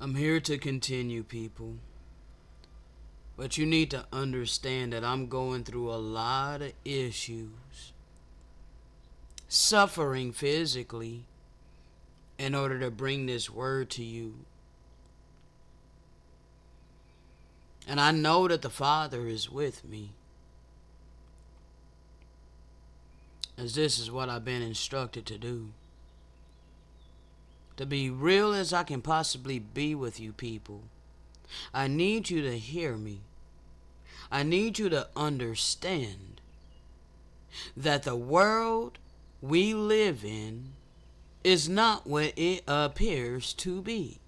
I'm here to continue, people. But you need to understand that I'm going through a lot of issues, suffering physically, in order to bring this word to you. And I know that the Father is with me, as this is what I've been instructed to do. To be real as I can possibly be with you people, I need you to hear me. I need you to understand that the world we live in is not what it appears to be.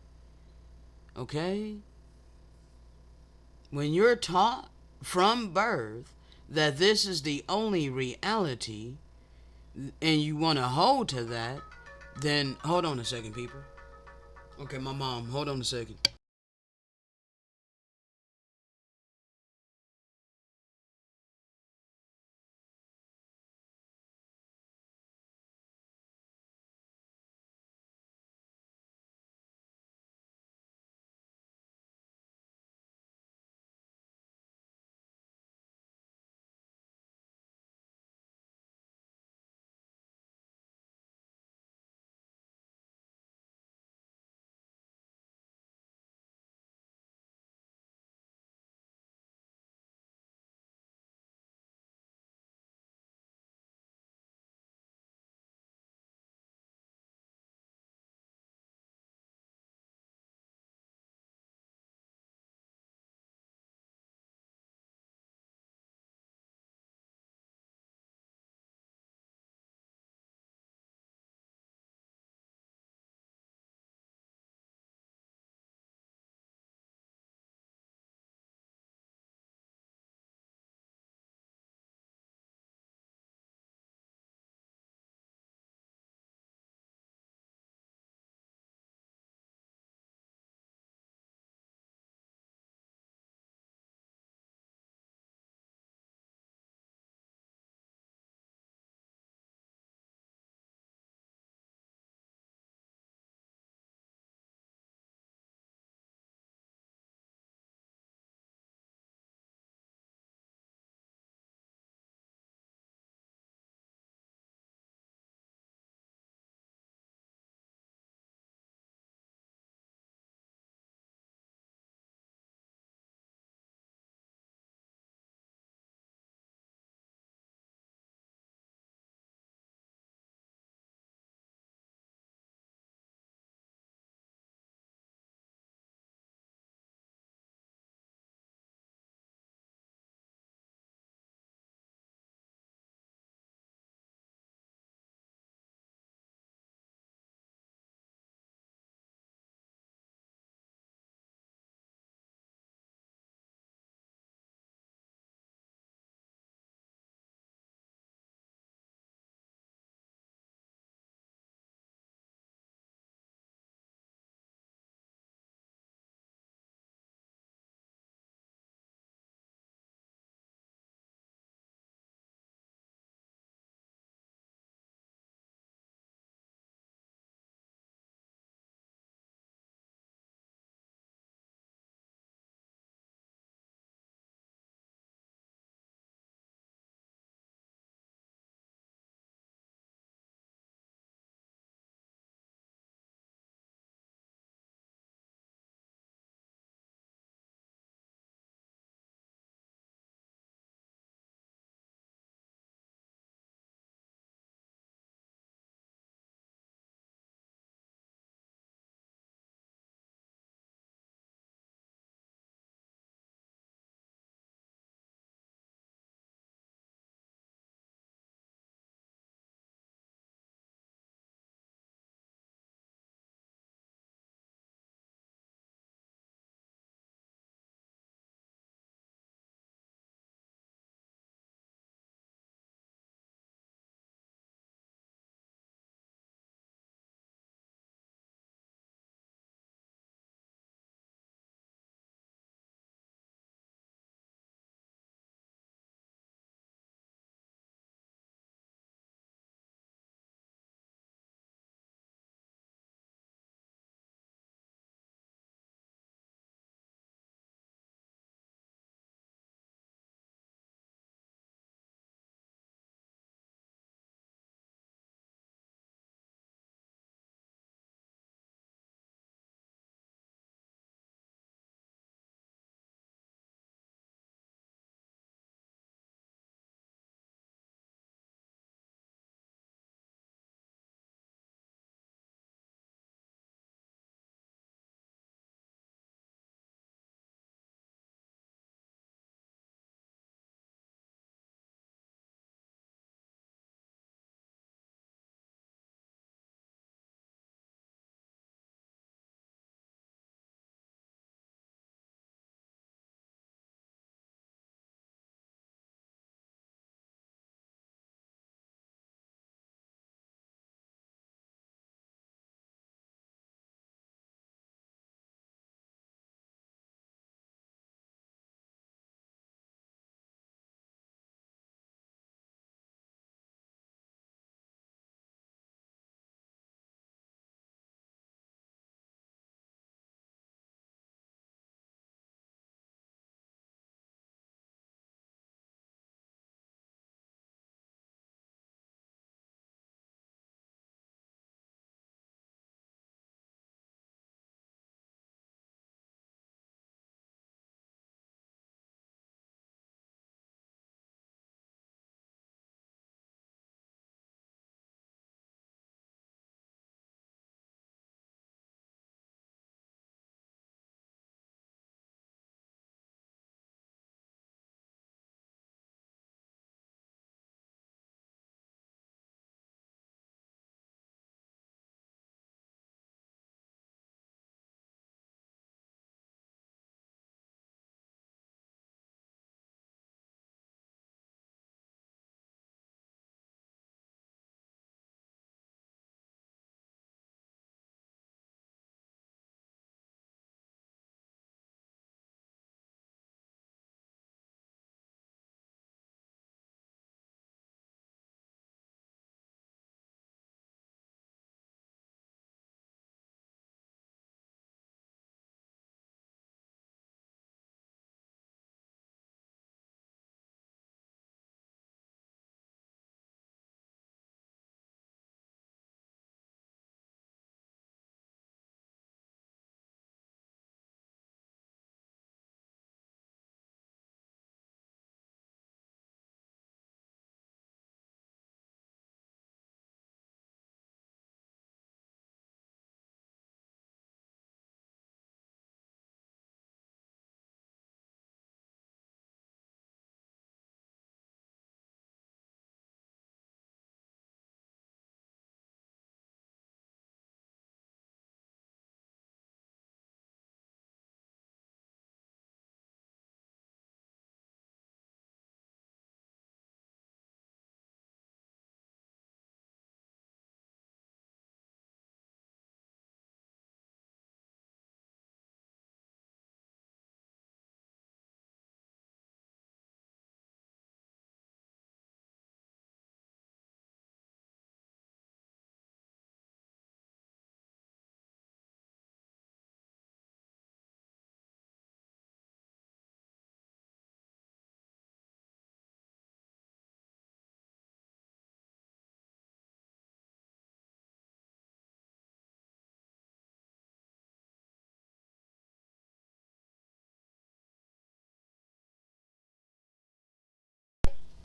Okay? When you're taught from birth that this is the only reality and you want to hold to that, then hold on a second, people. Okay, my mom, hold on a second.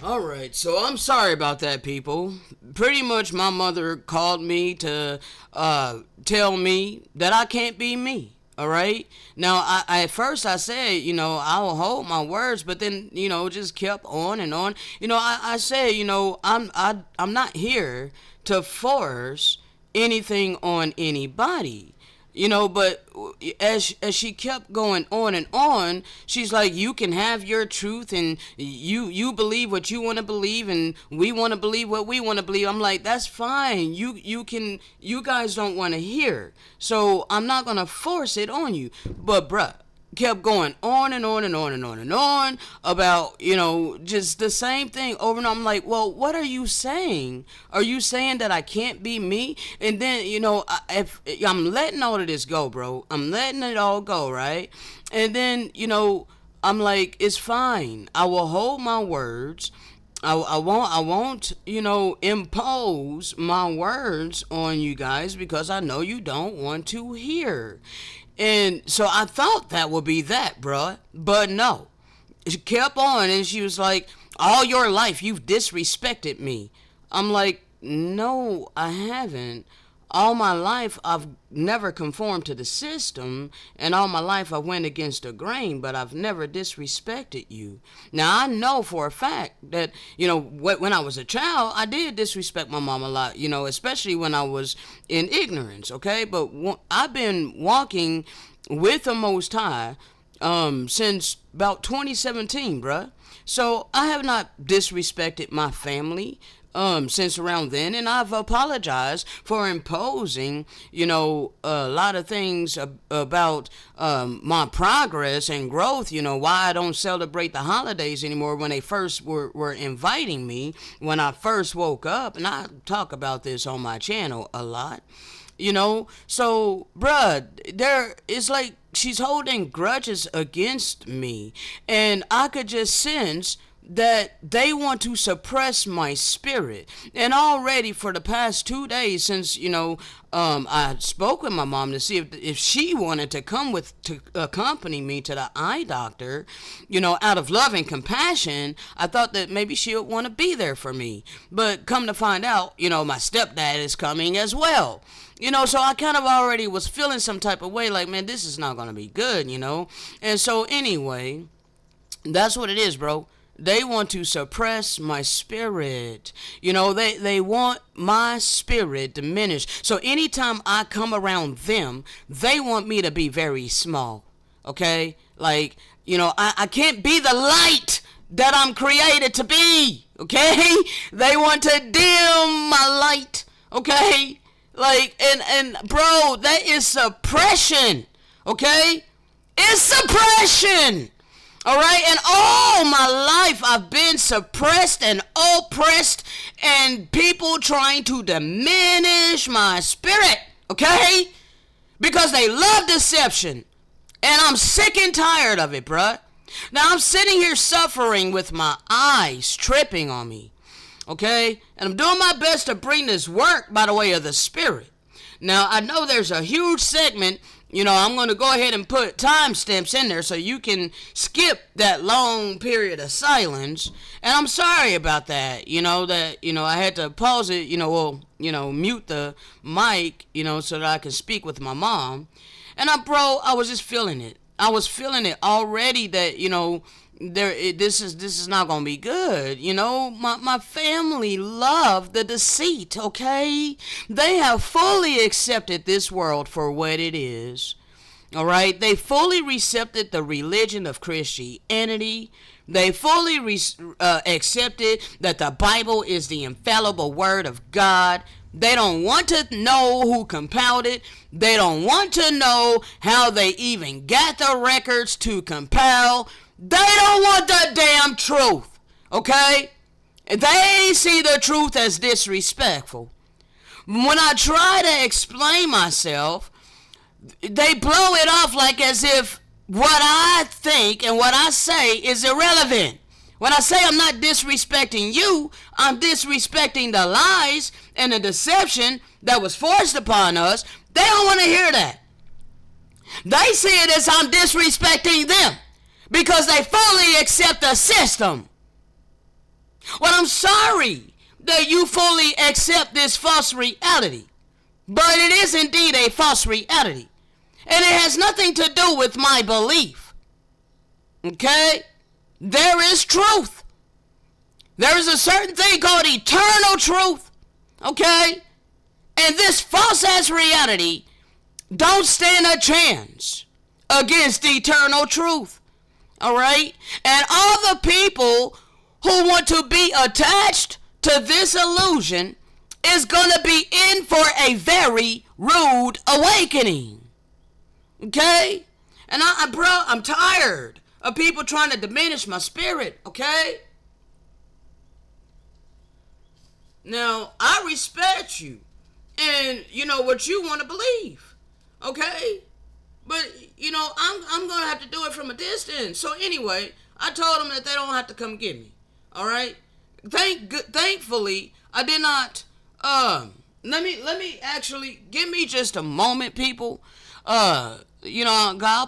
All right, so I'm sorry about that, people. Pretty much, my mother called me to tell me that I can't be me. All right. Now, at first I said, I will hold my words, but then, just kept on and on. I said, I'm not here to force anything on anybody. But as she kept going on, she's like, you can have your truth, and you believe what you want to believe, and we want to believe what we want to believe. I'm like, that's fine. You guys don't want to hear, so I'm not gonna force it on you. But bruh, kept going on and on and on and on and on about, just the same thing over and over. I'm like, well, what are you saying? Are you saying that I can't be me? And then, if I'm letting all of this go, bro, I'm letting it all go, right? And then, I'm like, it's fine. I will hold my words. I won't, impose my words on you guys because I know you don't want to hear. And so I thought that would be that, bruh. But no. She kept on and she was like, all your life you've disrespected me. I'm like, no, I haven't. All my life I've never conformed to the system, and all my life I went against the grain, but I've never disrespected you. Now I know for a fact that, when I was a child, I did disrespect my mom a lot, especially when I was in ignorance, okay? But I've been walking with the Most High since about 2017, bruh. So I have not disrespected my family since around then, and I've apologized for imposing, a lot of things about my progress and growth, why I don't celebrate the holidays anymore when they first were inviting me when I first woke up, and I talk about this on my channel a lot. So bruh, there is like she's holding grudges against me, and I could just sense that they want to suppress my spirit. And already for the past 2 days since I spoke with my mom to see if she wanted to come to accompany me to the eye doctor, out of love and compassion, I thought that maybe she would want to be there for me. But come to find out, my stepdad is coming as well. So I kind of already was feeling some type of way, like, man, this is not going to be good, And so anyway, that's what it is, bro. They want to suppress my spirit. They want my spirit diminished. So anytime I come around them, they want me to be very small. Okay? Like, I can't be the light that I'm created to be. Okay? They want to dim my light. Okay? Like, and bro, that is suppression. Okay? It's suppression. All right, and all my life I've been suppressed and oppressed, and people trying to diminish my spirit, okay? Because they love deception, and I'm sick and tired of it, bruh. Now I'm sitting here suffering with my eyes tripping on me, okay? And I'm doing my best to bring this work by the way of the spirit. Now I know there's a huge segment. I'm going to go ahead and put timestamps in there so you can skip that long period of silence. And I'm sorry about that, I had to pause it, mute the mic, so that I can speak with my mom. And I was just feeling it. I was feeling it already that, this is not gonna be good. My family love the deceit. Okay, they have fully accepted this world for what it is. All right, they fully accepted the religion of Christianity. They fully accepted that the Bible is the infallible word of God. They don't want to know who compiled it. They don't want to know how they even got the records to compile. They don't want the damn truth, okay? They see the truth as disrespectful. When I try to explain myself, they blow it off like as if what I think and what I say is irrelevant. When I say I'm not disrespecting you, I'm disrespecting the lies and the deception that was forced upon us. They don't want to hear that. They see it as I'm disrespecting them, because they fully accept the system. Well, I'm sorry that you fully accept this false reality, but it is indeed a false reality. And it has nothing to do with my belief. Okay? There is truth. There is a certain thing called eternal truth. Okay? And this false ass reality don't stand a chance against eternal truth. Alright? And all the people who want to be attached to this illusion is gonna be in for a very rude awakening. Okay? And I'm tired of people trying to diminish my spirit, okay? Now, I respect you and you know what you want to believe. Okay? But you know, I'm going to have to do it from a distance. So anyway, I told them that they don't have to come get me. All right? Thankfully, I did not let me actually give me just a moment, people. I'll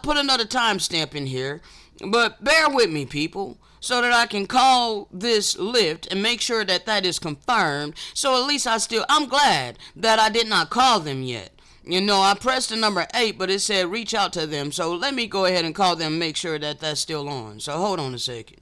put another timestamp in here, but bear with me, people, so that I can call this lift and make sure that that is confirmed. So at least I'm glad that I did not call them yet. You know, I pressed the number 8, but it said reach out to them. So let me go ahead and call them and make sure that that's still on. So hold on a second.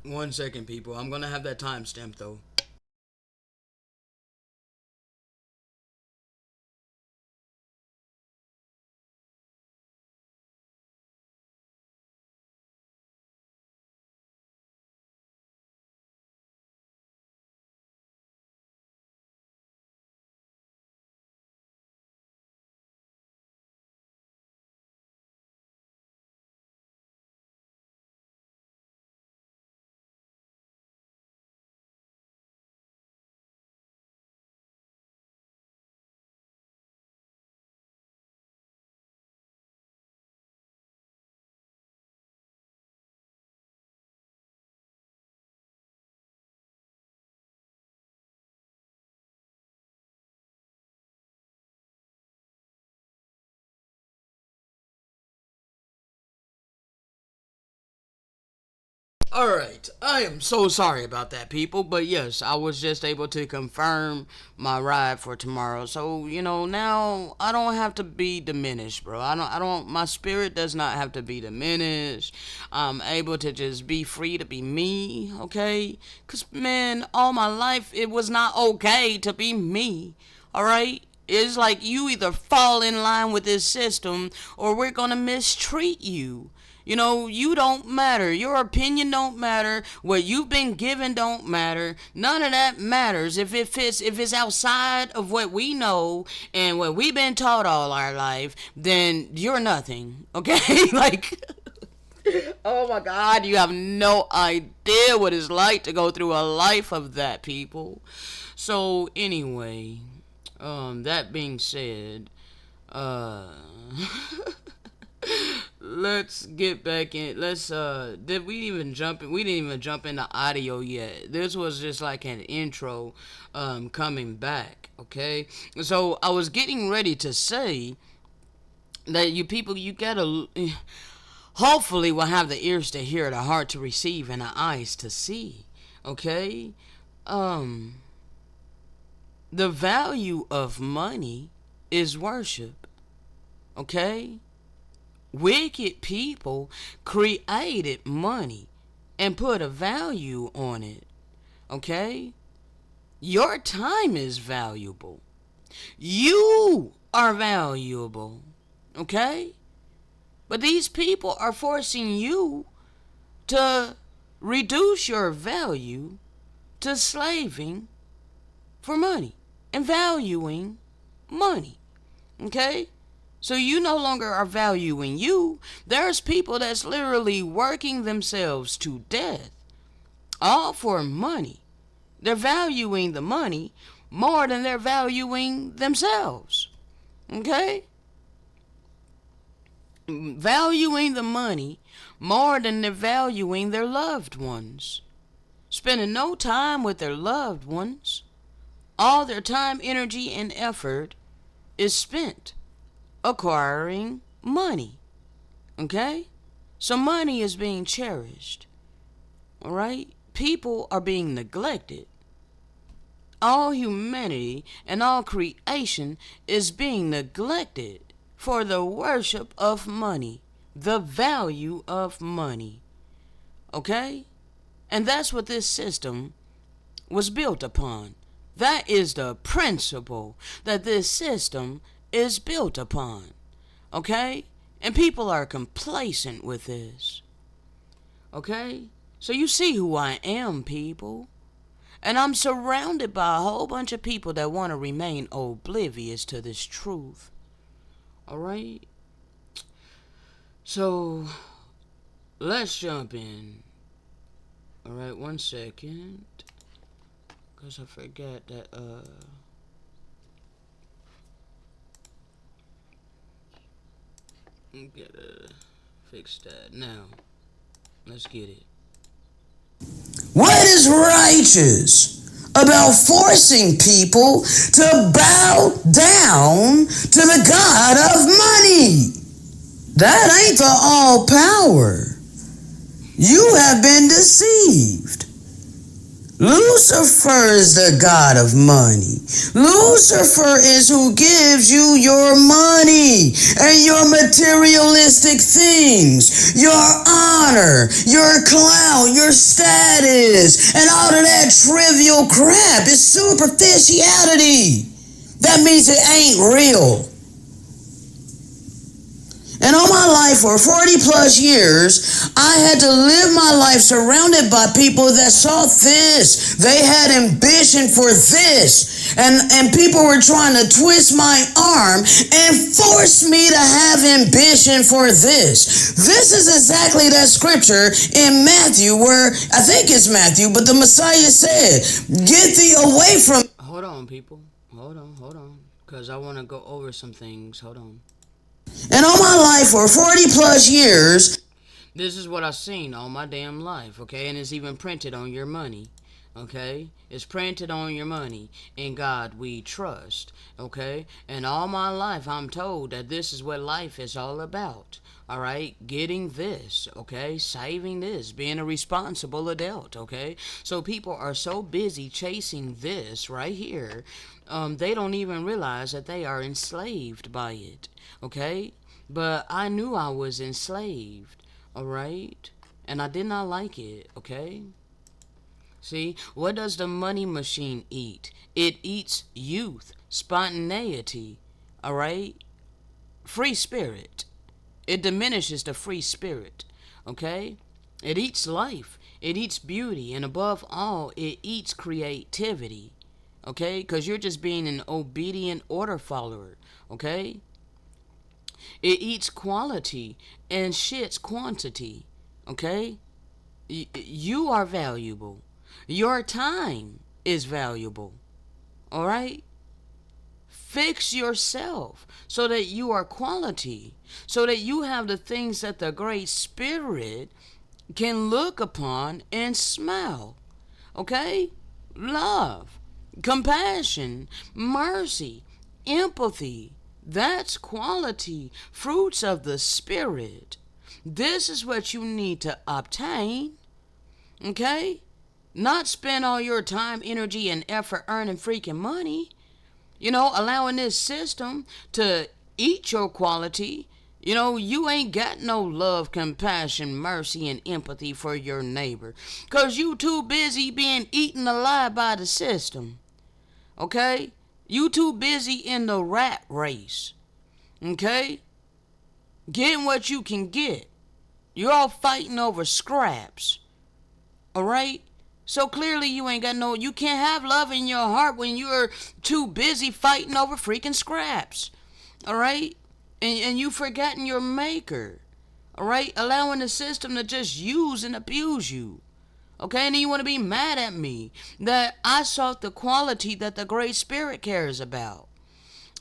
One second, people. I'm gonna have that timestamp though. Alright, I am so sorry about that, people, but yes, I was just able to confirm my ride for tomorrow. So, now I don't have to be diminished, bro. My spirit does not have to be diminished. I'm able to just be free to be me, okay? Because, man, all my life it was not okay to be me, alright? It's like you either fall in line with this system or we're gonna mistreat you. You don't matter. Your opinion don't matter. What you've been given don't matter. None of that matters if it's outside of what we know and what we've been taught all our life, then you're nothing. Okay? Like, oh my God, you have no idea what it's like to go through a life of that, people. So anyway, that being said, uh let's get back in. Did we even jump in? We didn't even jump into audio yet. This was just like an intro coming back, okay? So I was getting ready to say that you people, you gotta hopefully will have the ears to hear, the heart to receive, and the eyes to see, okay? um the value of money is worship, okay? Wicked people created money and put a value on it. Okay? Your time is valuable. You are valuable. Okay? But these people are forcing you to reduce your value to slaving for money and valuing money. Okay? So you no longer are valuing you. There's people that's literally working themselves to death, all for money. They're valuing the money more than they're valuing themselves. Okay? Valuing the money more than they're valuing their loved ones. Spending no time with their loved ones. All their time, energy, and effort is spent acquiring money. Okay? So money is being cherished. Alright? People are being neglected. All humanity and all creation is being neglected for the worship of money, the value of money. Okay? And that's what this system was built upon. That is the principle that this system is built upon. Okay? And people are complacent with this. Okay? So you see who I am, people. And I'm surrounded by a whole bunch of people that want to remain oblivious to this truth. Alright? So, let's jump in. Alright, one second. Because I forgot that, gotta fix that. Now, let's get it. What is righteous about forcing people to bow down to the God of money? That ain't the all power. You have been deceived. Lucifer is the god of money. Lucifer is who gives you your money and your materialistic things, your honor, your clout, your status, and all of that trivial crap. It's superficiality. That means it ain't real. And all my life, for 40 plus years, I had to live my life surrounded by people that saw this. They had ambition for this. And people were trying to twist my arm and force me to have ambition for this. This is exactly that scripture in Matthew where, I think it's Matthew, but the Messiah said, get thee away from... Hold on, people. Hold on. Because I want to go over some things. Hold on. And all my life, for 40 plus years, this is what I've seen all my damn life, okay? And it's even printed on your money, okay? It's printed on your money. In God we trust, okay? And all my life I'm told that this is what life is all about, all right? Getting this, okay? Saving this, being a responsible adult, okay? So people are so busy chasing this right here, they don't even realize that they are enslaved by it, okay? But I knew I was enslaved, all right? And I did not like it, okay? See, what does the money machine eat? It eats youth, spontaneity, all right? Free spirit. It diminishes the free spirit, okay? It eats life. It eats beauty. And above all, it eats creativity, okay? Because you're just being an obedient order follower, okay? It eats quality and shits quantity, okay? You are valuable. Your time is valuable, all right? Fix yourself so that you are quality, so that you have the things that the Great Spirit can look upon and smell, okay? Love, compassion, mercy, empathy. That's quality, fruits of the Spirit. This is what you need to obtain, okay? Not spend all your time, energy, and effort earning freaking money. You know, allowing this system to eat your quality. You know, you ain't got no love, compassion, mercy, and empathy for your neighbor. Because you too busy being eaten alive by the system. Okay? You too busy in the rat race. Okay? Getting what you can get. You're all fighting over scraps. Alright? So clearly you ain't got you can't have love in your heart when you're too busy fighting over freaking scraps. Alright? And you forgetting your maker. Alright? Allowing the system to just use and abuse you. Okay? And then you want to be mad at me that I sought the quality that the Great Spirit cares about.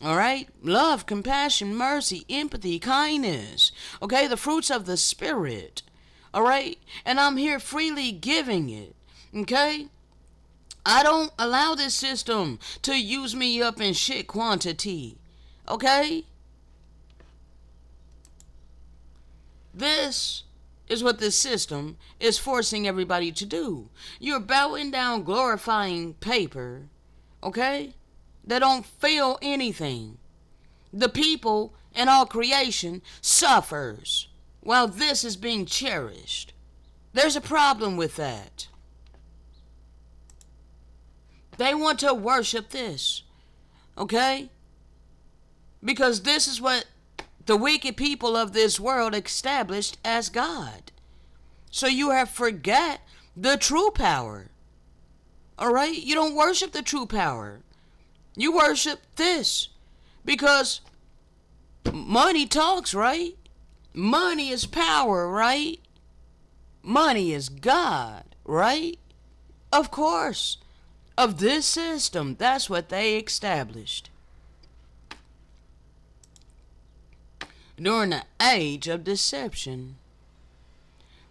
Alright? Love, compassion, mercy, empathy, kindness. Okay? The fruits of the Spirit. Alright? And I'm here freely giving it. Okay? I don't allow this system to use me up in shit quantity. Okay? This is what this system is forcing everybody to do. You're bowing down glorifying paper, okay? That don't feel anything. The people and all creation suffers while this is being cherished. There's a problem with that. They want to worship this, okay? Because this is what the wicked people of this world established as God. So you have forgot the true power, all right? You don't worship the true power. You worship this because money talks, right? Money is power, right? Money is God, right? Of course. Of this system, that's what they established. During the age of deception,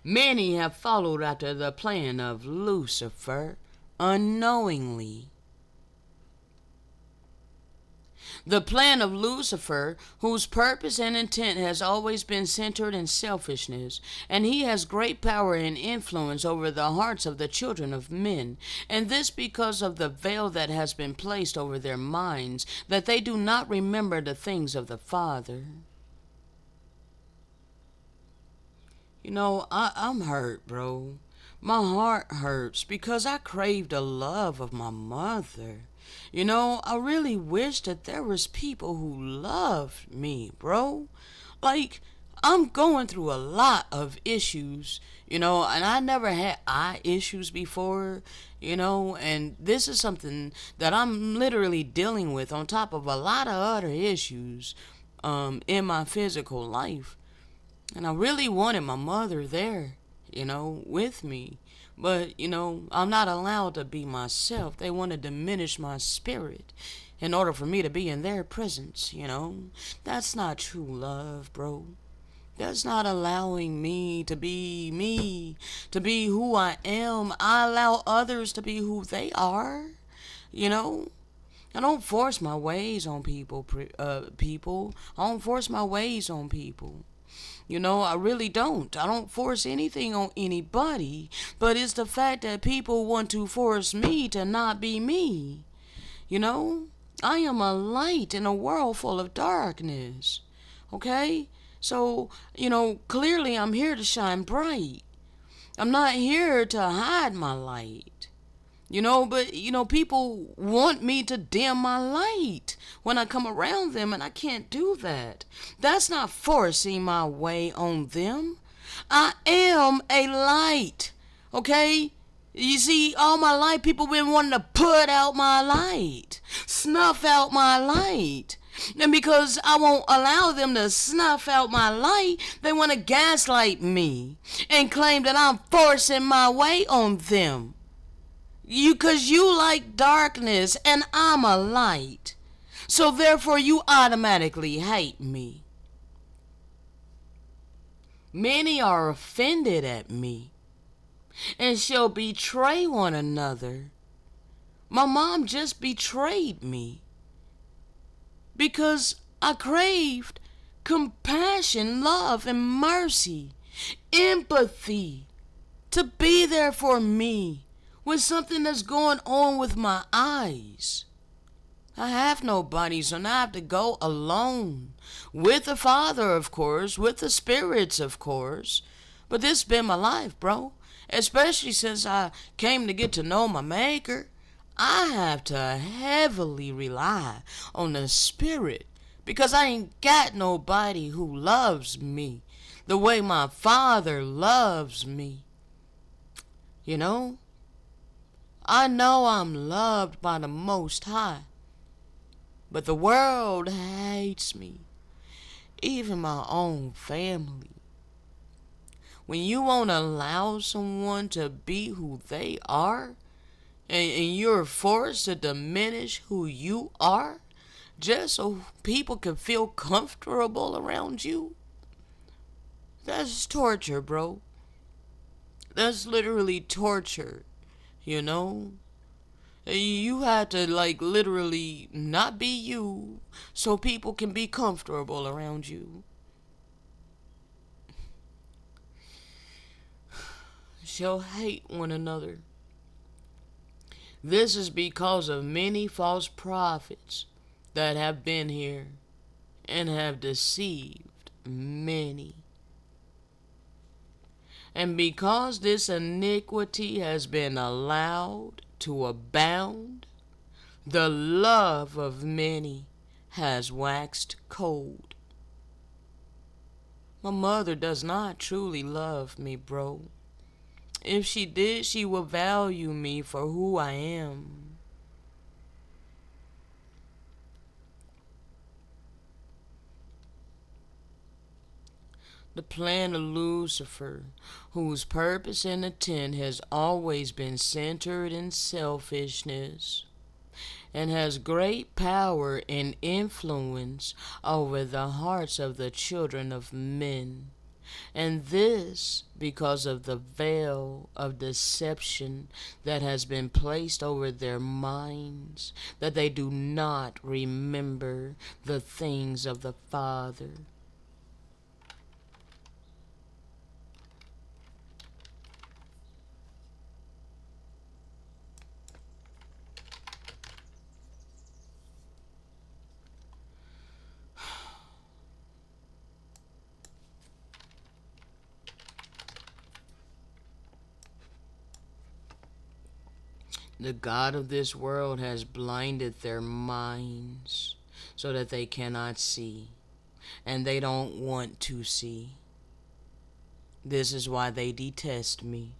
many have followed after the plan of Lucifer unknowingly. The plan of Lucifer, whose purpose and intent has always been centered in selfishness, and he has great power and influence over the hearts of the children of men, and this because of the veil that has been placed over their minds, that they do not remember the things of the Father. I'm hurt, bro. My heart hurts because I crave the love of my mother. I really wish that there was people who loved me, bro. Like, I'm going through a lot of issues, and I never had eye issues before, and this is something that I'm literally dealing with on top of a lot of other issues in my physical life. And I really wanted my mother there, with me. But, I'm not allowed to be myself. They want to diminish my spirit in order for me to be in their presence, That's not true love, bro. That's not allowing me, to be who I am. I allow others to be who they are, you know. I don't force my ways on people. I don't force my ways on people. I really don't. I don't force anything on anybody, but it's the fact that people want to force me to not be me. I am a light in a world full of darkness. Okay? So, clearly I'm here to shine bright. I'm not here to hide my light. But people want me to dim my light when I come around them, and I can't do that. That's not forcing my way on them. I am a light, okay? You see, all my life people been wanting to put out my light, snuff out my light. And because I won't allow them to snuff out my light, they want to gaslight me and claim that I'm forcing my way on them. Cause you like darkness and I'm a light. So therefore you automatically hate me. Many are offended at me and shall betray one another. My mom just betrayed me because I craved compassion, love, and mercy, empathy, to be there for me with something that's going on with my eyes. I have nobody, so now I have to go alone. With the Father, of course, with the spirits, of course. But this has been my life, bro. Especially since I came to get to know my Maker. I have to heavily rely on the Spirit because I ain't got nobody who loves me the way my Father loves me. I know I'm loved by the Most High, but the world hates me, even my own family. When you won't allow someone to be who they are, and you're forced to diminish who you are, just so people can feel comfortable around you, that's torture, bro. That's literally torture. You have to literally not be you so people can be comfortable around you. Shall hate one another. This is because of many false prophets that have been here and have deceived many. And because this iniquity has been allowed to abound, the love of many has waxed cold. My mother does not truly love me, bro. If she did, she would value me for who I am. The plan of Lucifer, whose purpose and intent has always been centered in selfishness, and has great power and influence over the hearts of the children of men, And this because of the veil of deception that has been placed over their minds, that they do not remember the things of the Father. The God of this world has blinded their minds so that they cannot see, and they don't want to see. This is why they detest me.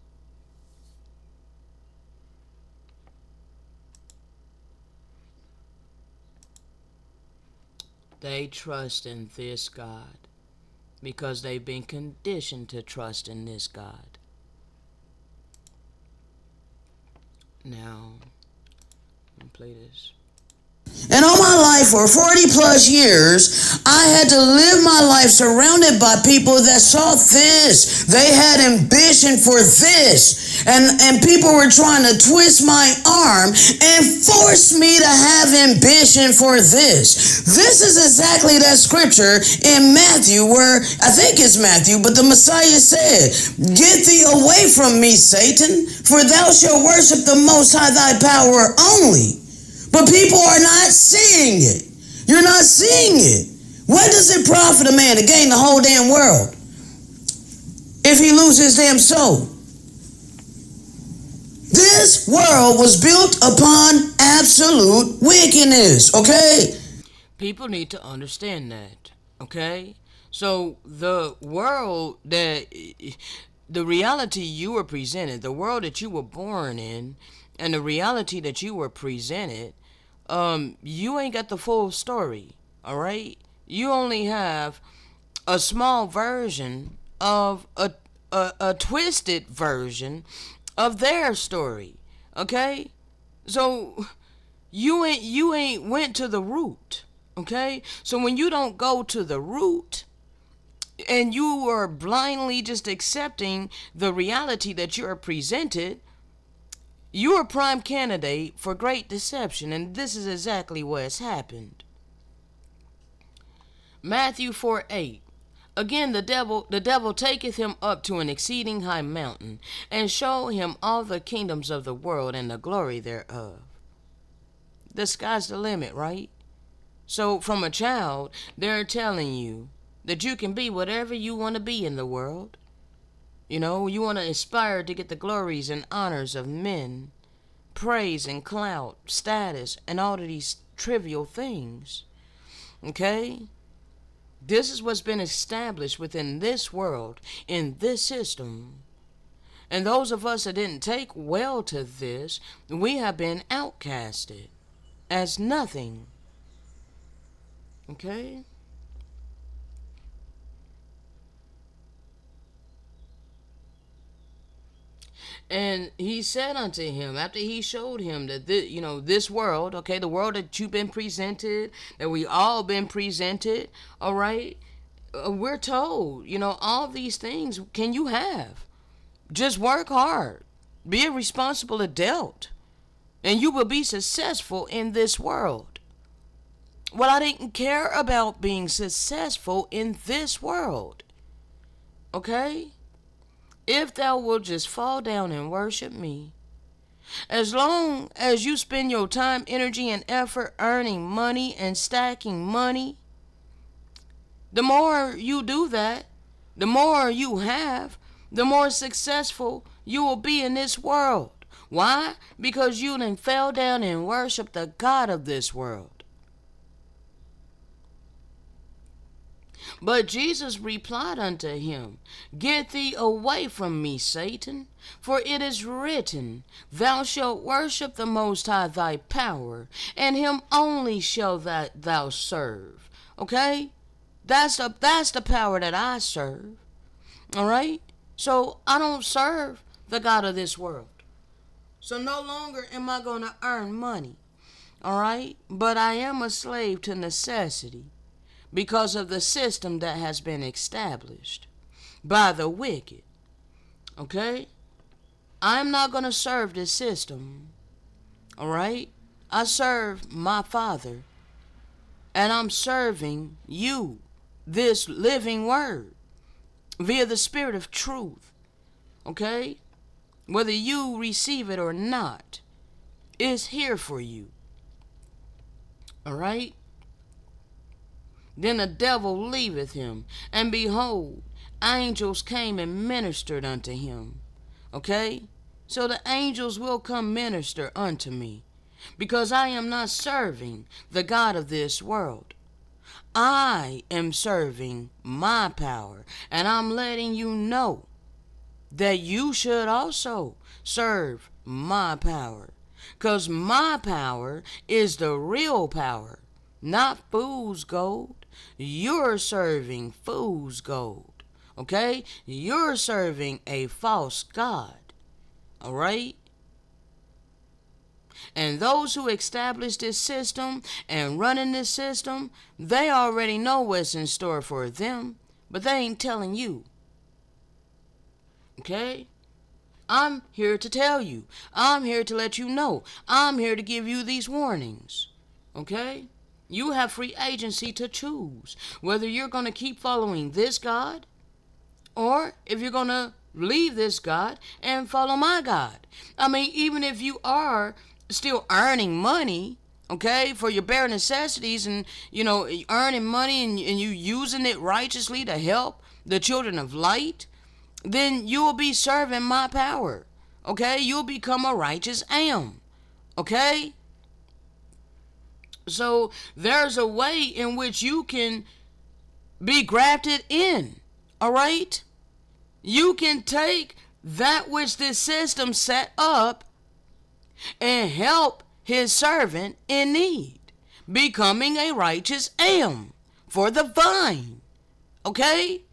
They trust in this God because they've been conditioned to trust in this God. Now, let me play this. And all my life, for 40 plus years, I had to live my life surrounded by people that saw this. They had ambition for this. And people were trying to twist my arm and force me to have ambition for this. This is exactly that scripture in Matthew where, I think it's Matthew, but the Messiah said, "Get thee away from me, Satan, for thou shalt worship the Most High thy power only." But people are not seeing it. You're not seeing it. What does it profit a man to gain the whole damn world if he loses his damn soul? This world was built upon absolute wickedness, okay? People need to understand that, okay? So the world that, the reality you were presented, the world that you were born in, and the reality that you were presented, you ain't got the full story, all right? You only have a small version of a twisted version of their story, okay? So you ain't went to the root, okay? So when you don't go to the root and you are blindly just accepting the reality that you are presented, you are a prime candidate for great deception, and this is exactly what has happened. Matthew 4:8. Again the devil taketh him up to an exceeding high mountain, and show him all the kingdoms of the world and the glory thereof. The sky's the limit, right? So from a child, they're telling you that you can be whatever you want to be in the world. You know, you want to aspire to get the glories and honors of men, praise and clout, status, and all of these trivial things. Okay? This is what's been established within this world, in this system. And those of us that didn't take well to this, we have been outcasted as nothing. Okay? And he said unto him, after he showed him that this world, okay, the world that you've been presented, that we all been presented, all right, we're told, all these things can you have. Just work hard, be a responsible adult, and you will be successful in this world. Well, I didn't care about being successful in this world, okay? If thou wilt just fall down and worship me, as long as you spend your time, energy, and effort earning money and stacking money, the more you do that, the more you have, the more successful you will be in this world. Why? Because you done fell down and worship the God of this world. But Jesus replied unto him, Get thee away from me, Satan, for it is written, Thou shalt worship the Most High thy power, and him only shall thou serve. Okay? That's the power that I serve. Alright? So I don't serve the God of this world. So no longer am I going to earn money. Alright? But I am a slave to necessity, because of the system that has been established. by the wicked. Okay? I'm not going to serve this system. All right? I serve my Father, and I'm serving you, this living word, via the Spirit of truth. Okay? Whether you receive it or not, it's here for you. All right? Then the devil leaveth him, and behold, angels came and ministered unto him. Okay? So the angels will come minister unto me, because I am not serving the God of this world. I am serving my power, and I'm letting you know that you should also serve my power, because my power is the real power, not fool's gold. You're serving fool's gold. Okay? You're serving a false God. All right? And those who establish this system and running this system, they already know what's in store for them, but they ain't telling you. Okay? I'm here to tell you. I'm here to let you know. I'm here to give you these warnings. Okay? You have free agency to choose whether you're going to keep following this God or if you're going to leave this God and follow my God. I mean, even if you are still earning money, okay, for your bare necessities and, earning money and you using it righteously to help the children of light, then you will be serving my power. Okay? You'll become a righteous am. Okay? So there's a way in which you can be grafted in. All right? You can take that which this system set up and help his servant in need, becoming a righteous am for the vine. Okay?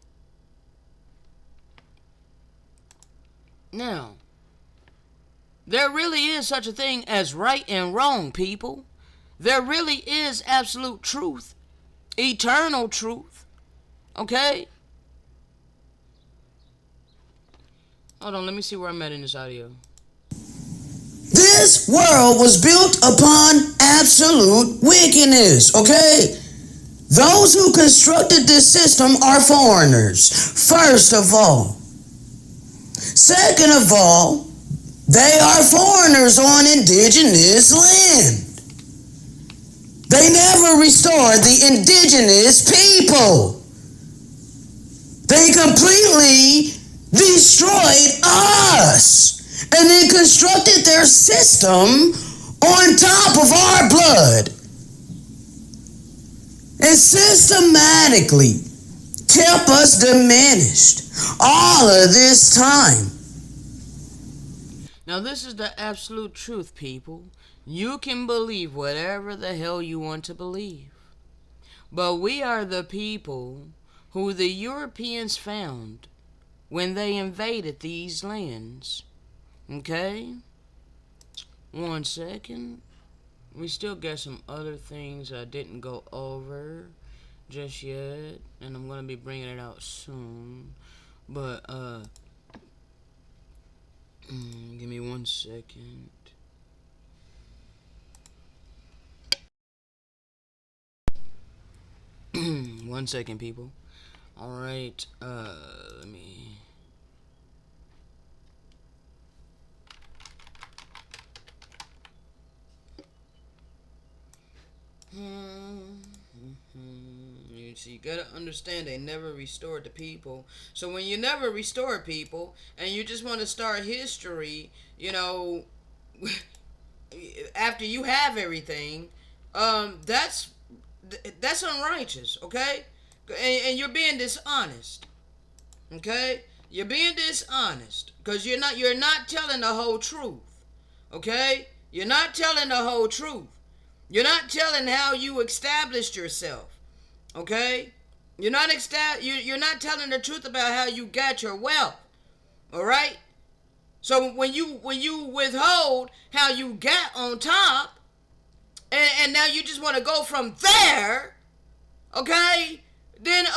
Now, there really is such a thing as right and wrong, people. There really is absolute truth, eternal truth. Okay? Hold on, let me see where I'm at in this audio. This world was built upon absolute wickedness, okay? Those who constructed this system are foreigners, first of all. Second of all, they are foreigners on indigenous land. They never restored the indigenous people. They completely destroyed us and then constructed their system on top of our blood and systematically kept us diminished all of this time. Now, this is the absolute truth, people. You can believe whatever the hell you want to believe. But we are the people who the Europeans found when they invaded these lands. Okay? 1 second. We still got some other things I didn't go over just yet, and I'm going to be bringing it out soon. But, give me 1 second. One second, people. Alright, let me... You see, you gotta understand they never restored the people. So when you never restore people and you just want to start history, after you have everything, that's unrighteous, okay? And you're being dishonest, okay? You're being dishonest because you're not telling the whole truth, okay? You're not telling the whole truth. You're not telling how you established yourself, okay? You're not telling the truth about how you got your wealth, all right? So when you withhold how you got on top, and now you just want to go from there, okay? Then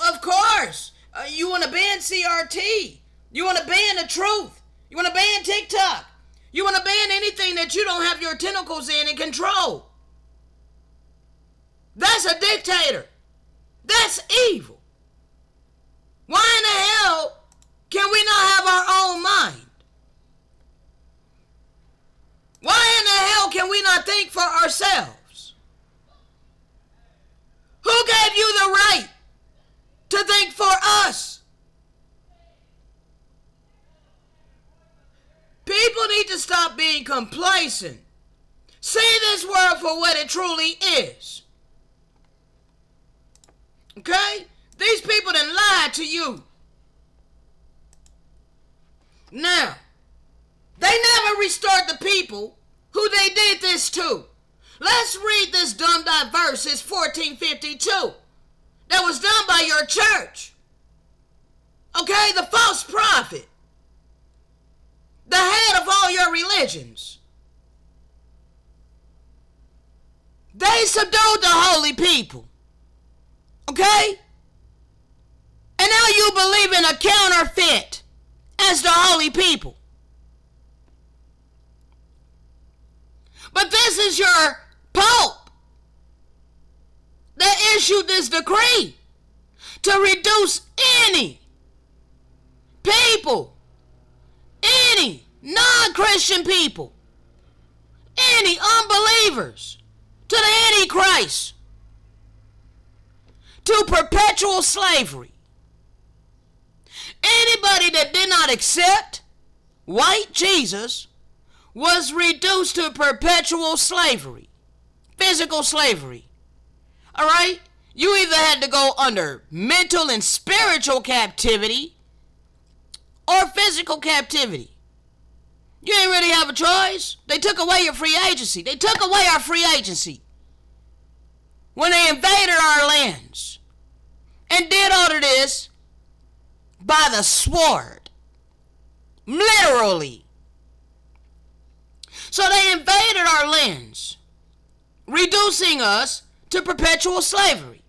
of course You want to ban CRT. You want to ban the truth. You want to ban TikTok. You want to ban anything that you don't have your tentacles in and control. That's a dictator. That's evil. Why in the hell can we not have our own mind? Why in the hell can we not think for ourselves? Who gave you the right to think for us? People need to stop being complacent. See this world for what it truly is. Okay? These people done lied to you. Now, they never restored the people who they did this to. Let's read this dumb verse. It's 1452. That was done by your church. Okay? The false prophet. The head of all your religions. They subdued the holy people. Okay? And now you believe in a counterfeit as the holy people. But this is your Pope that issued this decree to reduce any people, any non-Christian people, any unbelievers to the Antichrist, to perpetual slavery. Anybody that did not accept white Jesus was reduced to perpetual slavery, physical slavery. All right? You either had to go under mental and spiritual captivity or physical captivity. You didn't really have a choice. They took away your free agency. They took away our free agency when they invaded our lands and did all of this by the sword. Literally. So they invaded our lands, reducing us to perpetual slavery.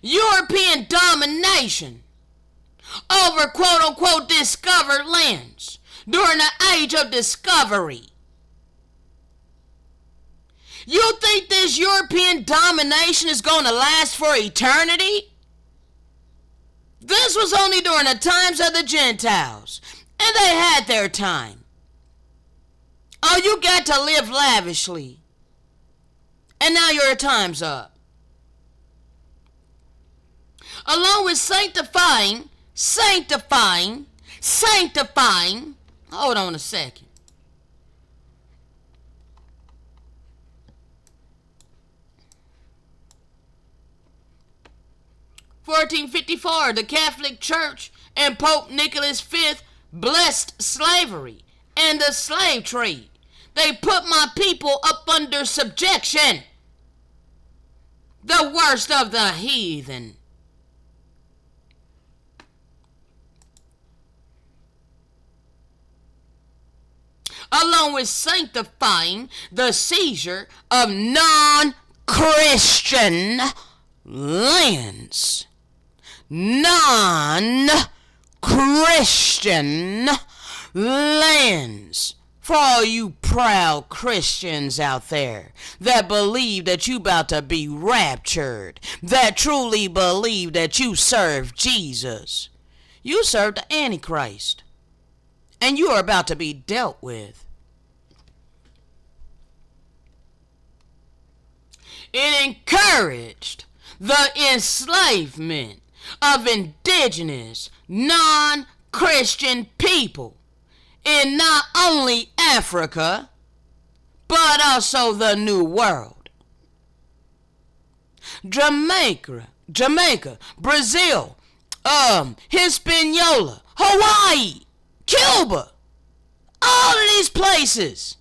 European domination over quote-unquote discovered lands during the age of discovery. You think this European domination is going to last for eternity? This was only during the times of the Gentiles, and they had their time. Oh, you got to live lavishly, and now your time's up. Along with sanctifying, hold on a second. (1454), the Catholic Church and Pope Nicholas V blessed slavery and the slave trade. They put my people up under subjection. The worst of the heathen. Along with sanctifying the seizure of non-Christian lands. Non-Christian lands. For all you proud Christians out there that believe that you about to be raptured, that truly believe that you serve Jesus, you serve the Antichrist, and you are about to be dealt with. It encouraged the enslavement of indigenous, non-Christian people in not only Africa, but also the New World. Jamaica, Brazil, Hispaniola, Hawaii, Cuba, all of these places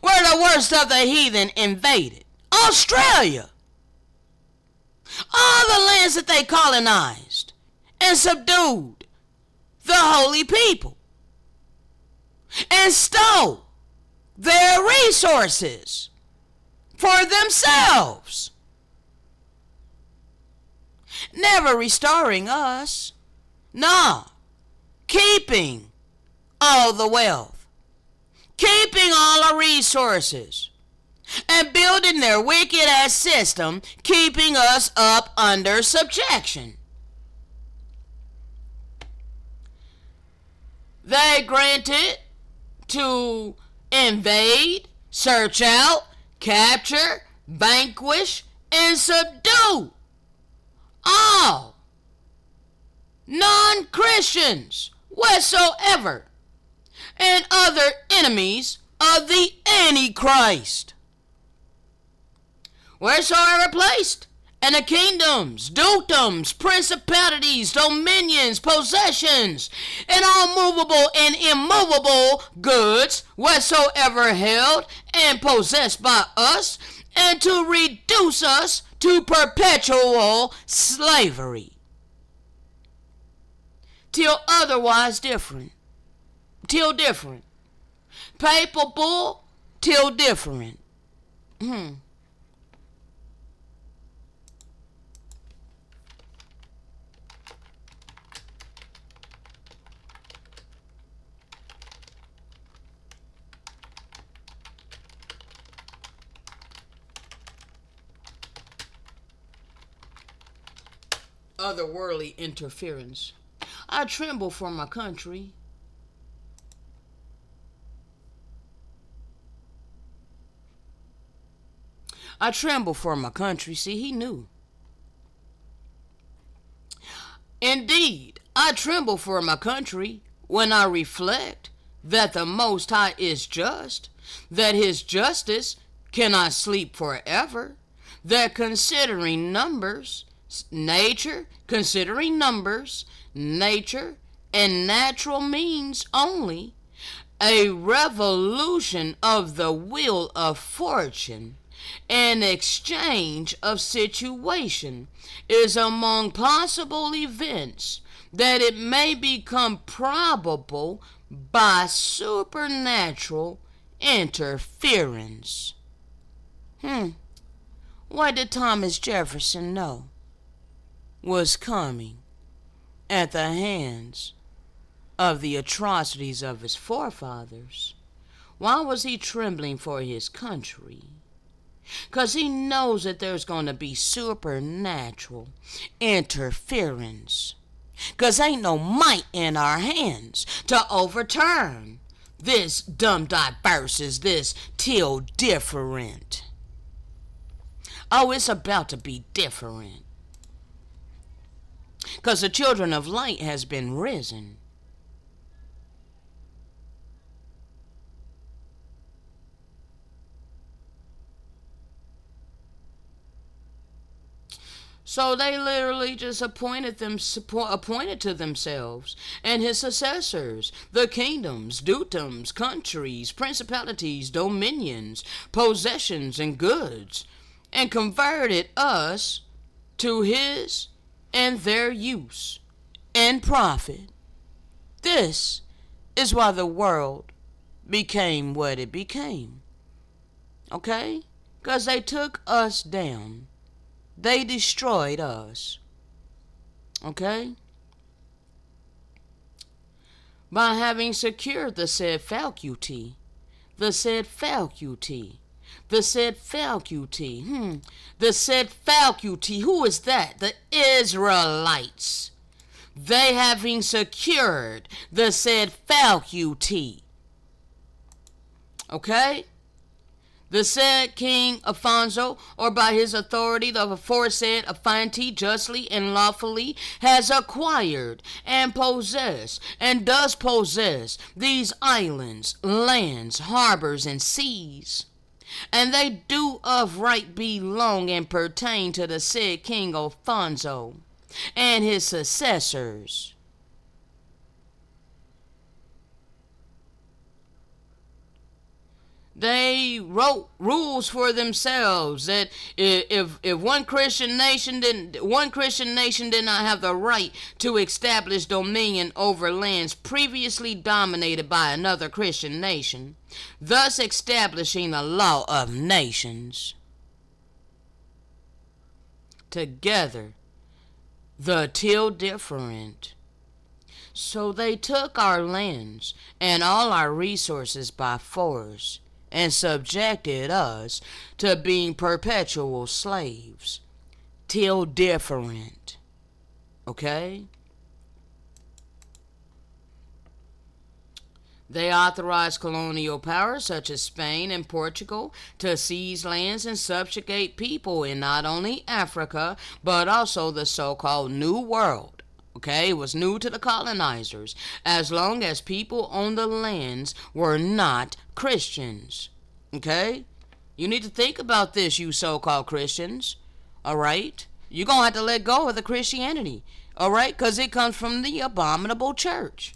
where the worst of the heathen invaded. Australia, all the lands that they colonized and subdued the holy people and stole their resources for themselves. never restoring us. No, keeping all the wealth, keeping all the resources, and building their wicked ass system, keeping us up under subjection. They granted to invade, search out, capture, vanquish, and subdue all non-Christians whatsoever and other enemies of the Antichrist, wheresoever placed, and the kingdoms, dukedoms, principalities, dominions, possessions, and all movable and immovable goods whatsoever held and possessed by us, and to reduce us to perpetual slavery, till otherwise different, till different, papal bull, till different. Otherworldly interference. I tremble for my country. I tremble for my country. See, he knew. Indeed, I tremble for my country when I reflect that the Most High is just, that his justice cannot sleep forever, that considering numbers, nature, and natural means only, a revolution of the wheel of fortune, an exchange of situation is among possible events, that it may become probable by supernatural interference. What did Thomas Jefferson know was coming at the hands of the atrocities of his forefathers? Why was he trembling for his country? Because he knows that there's going to be supernatural interference. Because ain't no might in our hands to overturn this dumb diverses, this till different. Oh, it's about to be different. Because the children of light has been risen. So they literally just appointed to themselves and his successors the kingdoms, dukedoms, countries, principalities, dominions, possessions, and goods, and converted us to his and their use and profit. This is why the world became what it became. Okay? Because they took us down. They destroyed us. Okay? By having secured the said faculty. The said faculty. The said faculty. The said faculty. Who is that? The Israelites. They having secured the said faculty. Okay? The said King Alfonso, or by his authority the aforesaid affiantly, justly and lawfully, has acquired and possessed, and does possess, these islands, lands, harbors, and seas. And they do of right belong and pertain to the said King Alfonso and his successors. They wrote rules for themselves that if one Christian nation did not have the right to establish dominion over lands previously dominated by another Christian nation, thus establishing the law of nations. Together, the till different. So they took our lands and all our resources by force and subjected us to being perpetual slaves. Till different. Okay? They authorized colonial powers such as Spain and Portugal to seize lands and subjugate people in not only Africa, but also the so-called New World. Okay, it was new to the colonizers, as long as people on the lands were not Christians. Okay? You need to think about this, you so-called Christians. Alright? You're going to have to let go of the Christianity. Alright? Because it comes from the abominable church.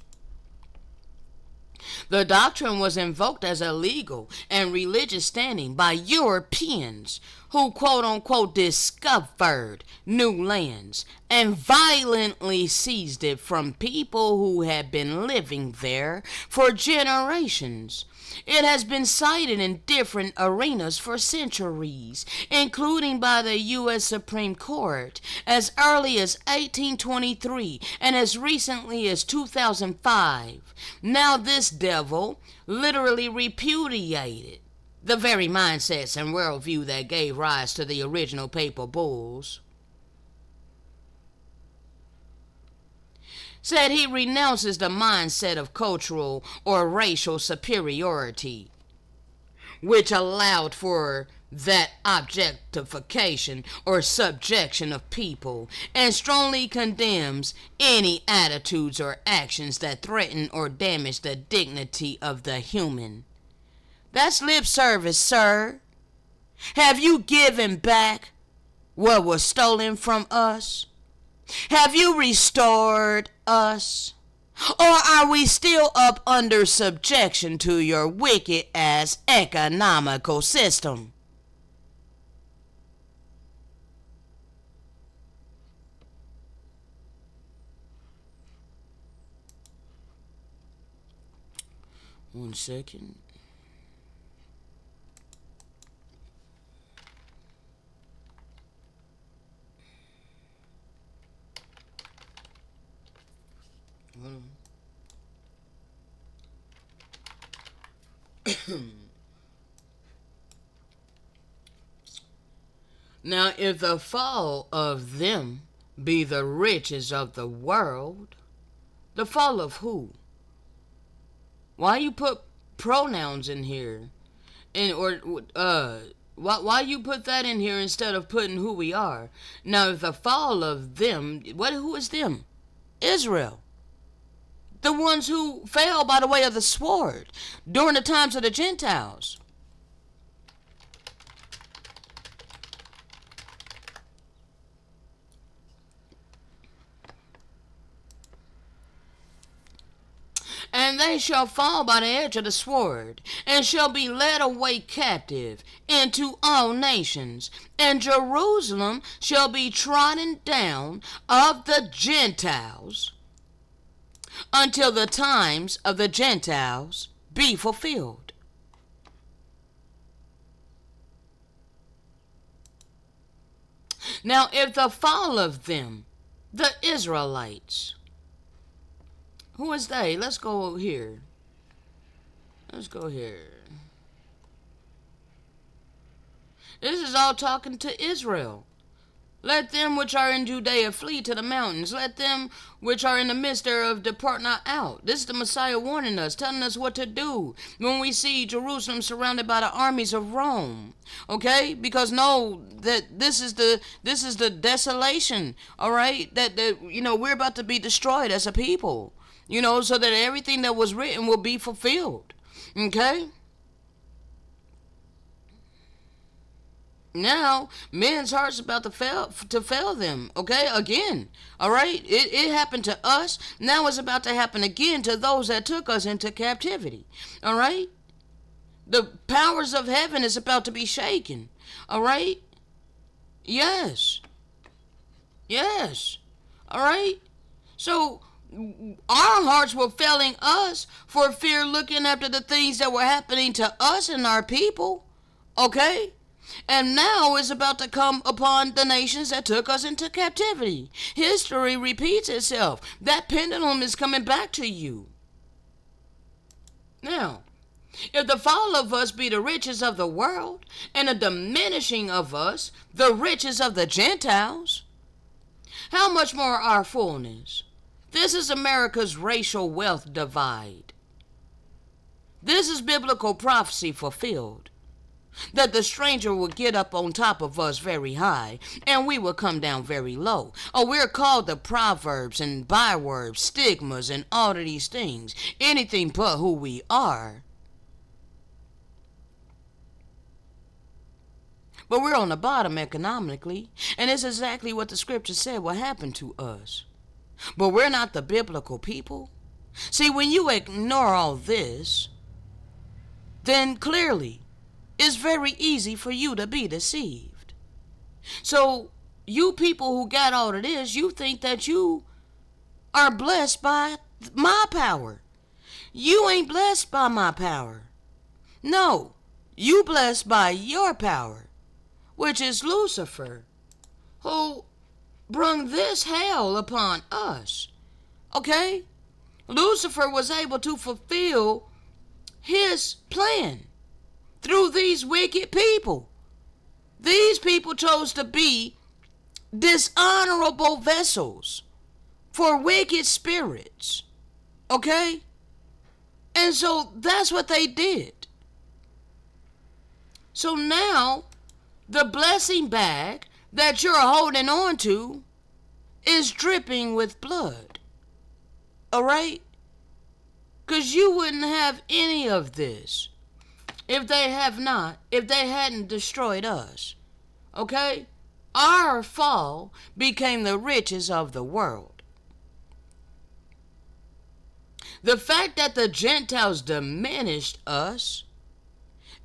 The doctrine was invoked as a legal and religious standing by Europeans who quote unquote discovered new lands and violently seized it from people who had been living there for generations. It has been cited in different arenas for centuries, including by the U.S. Supreme Court as early as 1823 and as recently as 2005. Now this devil literally repudiated the very mindsets and worldview that gave rise to the original papal bulls. Said he renounces the mindset of cultural or racial superiority, which allowed for that objectification or subjection of people, and strongly condemns any attitudes or actions that threaten or damage the dignity of the human. That's lip service, sir. Have you given back what was stolen from us? Have you restored us? Or are we still up under subjection to your wicked ass economical system? One second. Now, if the fall of them be the riches of the world, the fall of who? Why you put pronouns in here? Why you put that in here instead of putting who we are? Now, if the fall of them, who is them? Israel. The ones who fell by the way of the sword during the times of the Gentiles. And they shall fall by the edge of the sword, and shall be led away captive into all nations, and Jerusalem shall be trodden down of the Gentiles, until the times of the Gentiles be fulfilled. Now, if the fall of them, the Israelites, who is they? Let's go here. Let's go here. This is all talking to Israel. Let them which are in Judea flee to the mountains. Let them which are in the midst thereof depart not out. This is the Messiah warning us, telling us what to do when we see Jerusalem surrounded by the armies of Rome. Okay? Because know that this is the desolation. All right? That we're about to be destroyed as a people. So that everything that was written will be fulfilled. Okay? Now, men's hearts about to fail them. Okay? Again. Alright? It happened to us. Now it's about to happen again to those that took us into captivity. Alright? The powers of heaven is about to be shaken. Alright? Yes. Yes. Alright? So, our hearts were failing us for fear looking after the things that were happening to us and our people. Okay? And now it's about to come upon the nations that took us into captivity. History repeats itself. That pendulum is coming back to you. Now, if the fall of us be the riches of the world, and the diminishing of us the riches of the Gentiles, how much more our fullness? This is America's racial wealth divide. This is biblical prophecy fulfilled. That the stranger will get up on top of us very high, and we will come down very low. Oh, we're called the proverbs and bywords, stigmas, and all of these things. Anything but who we are. But we're on the bottom economically, and it's exactly what the scripture said will happen to us. But we're not the biblical people. See, when you ignore all this, then clearly it's very easy for you to be deceived. So you people who got all of this, you think that you are blessed by my power. You ain't blessed by my power. No, you blessed by your power, which is Lucifer, who brung this hell upon us. Okay? Lucifer was able to fulfill his plan through these wicked people. These people chose to be dishonorable vessels for wicked spirits. Okay? And so that's what they did. So now, the blessing bag that you're holding on to is dripping with blood. Alright? Because you wouldn't have any of this if they hadn't destroyed us. Okay? Our fall became the riches of the world. The fact that the Gentiles diminished us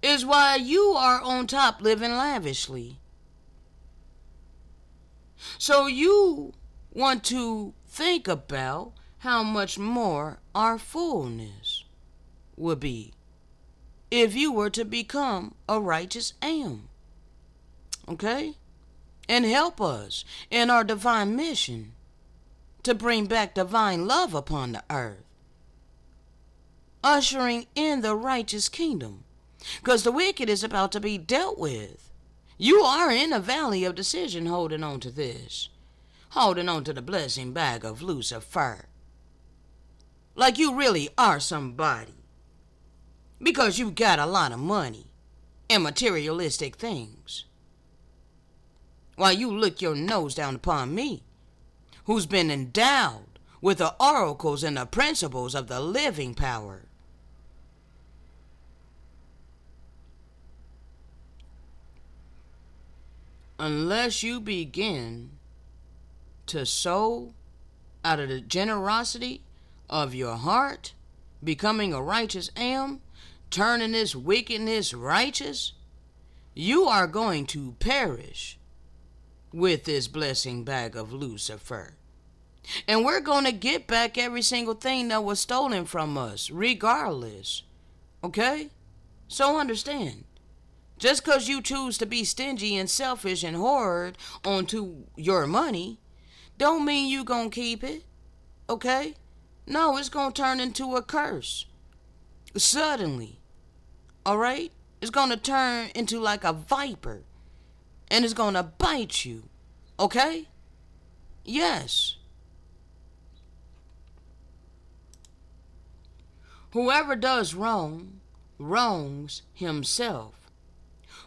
is why you are on top living lavishly. So you want to think about how much more our fullness would be if you were to become a righteous am. Okay? And help us in our divine mission to bring back divine love upon the earth, ushering in the righteous kingdom. Because the wicked is about to be dealt with. You are in a valley of decision holding on to this. Holding on to the blessing bag of Lucifer. Like you really are somebody. Because you got a lot of money and materialistic things. While you look your nose down upon me, who's been endowed with the oracles and the principles of the living power. Unless you begin to sow out of the generosity of your heart, becoming a righteous am, turning this wickedness righteous, you are going to perish with this blessing bag of Lucifer. And we're going to get back every single thing that was stolen from us, regardless. Okay? So understand. Just because you choose to be stingy and selfish and hoard onto your money, don't mean you gonna keep it. Okay? No, it's gonna turn into a curse. Suddenly. Alright? It's gonna turn into like a viper. And it's gonna bite you. Okay? Yes. Whoever does wrong, wrongs himself.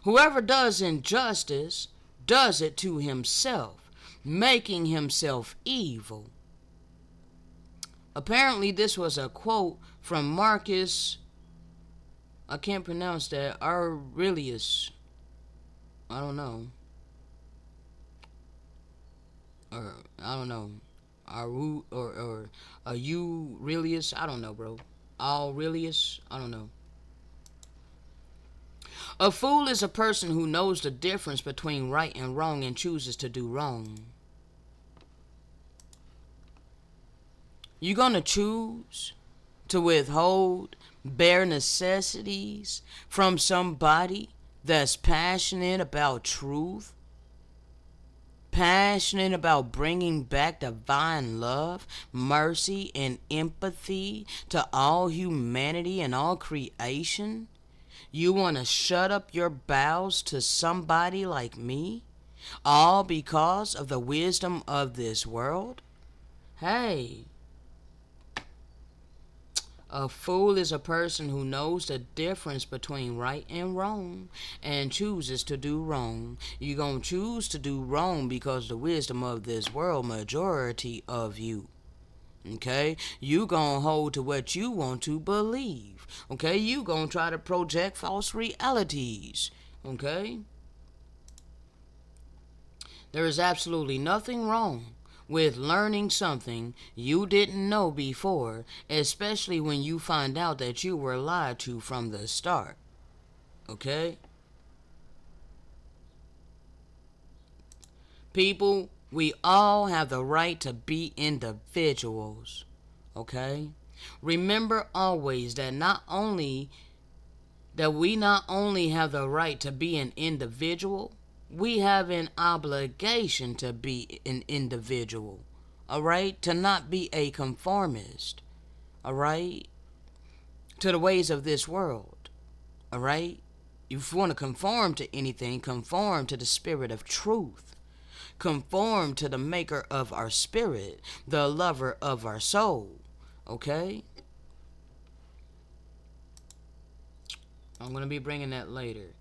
Whoever does injustice does it to himself, making himself evil. Apparently this was a quote from Marcus, I can't pronounce that, Aurelius. I don't know. Or, I don't know. Aurelius, I don't know, bro. Aurelius, I don't know. A fool is a person who knows the difference between right and wrong and chooses to do wrong. You're going to choose to withhold bare necessities from somebody that's passionate about truth, passionate about bringing back divine love, mercy, and empathy to all humanity and all creation? You want to shut up your bowels to somebody like me? All because of the wisdom of this world? Hey, a fool is a person who knows the difference between right and wrong and chooses to do wrong. You're going to choose to do wrong because the wisdom of this world, majority of you. Okay? You going to hold to what you want to believe. Okay? You going to try to project false realities. Okay? There is absolutely nothing wrong with learning something you didn't know before, especially when you find out that you were lied to from the start. Okay? People, we all have the right to be individuals. Okay? Remember always that we not only have the right to be an individual, we have an obligation to be an individual. All right? To not be a conformist. All right? To the ways of this world. All right? If you want to conform to anything, conform to the spirit of truth. Conform to the maker of our spirit, the lover of our soul. Okay? I'm going to be bringing that later.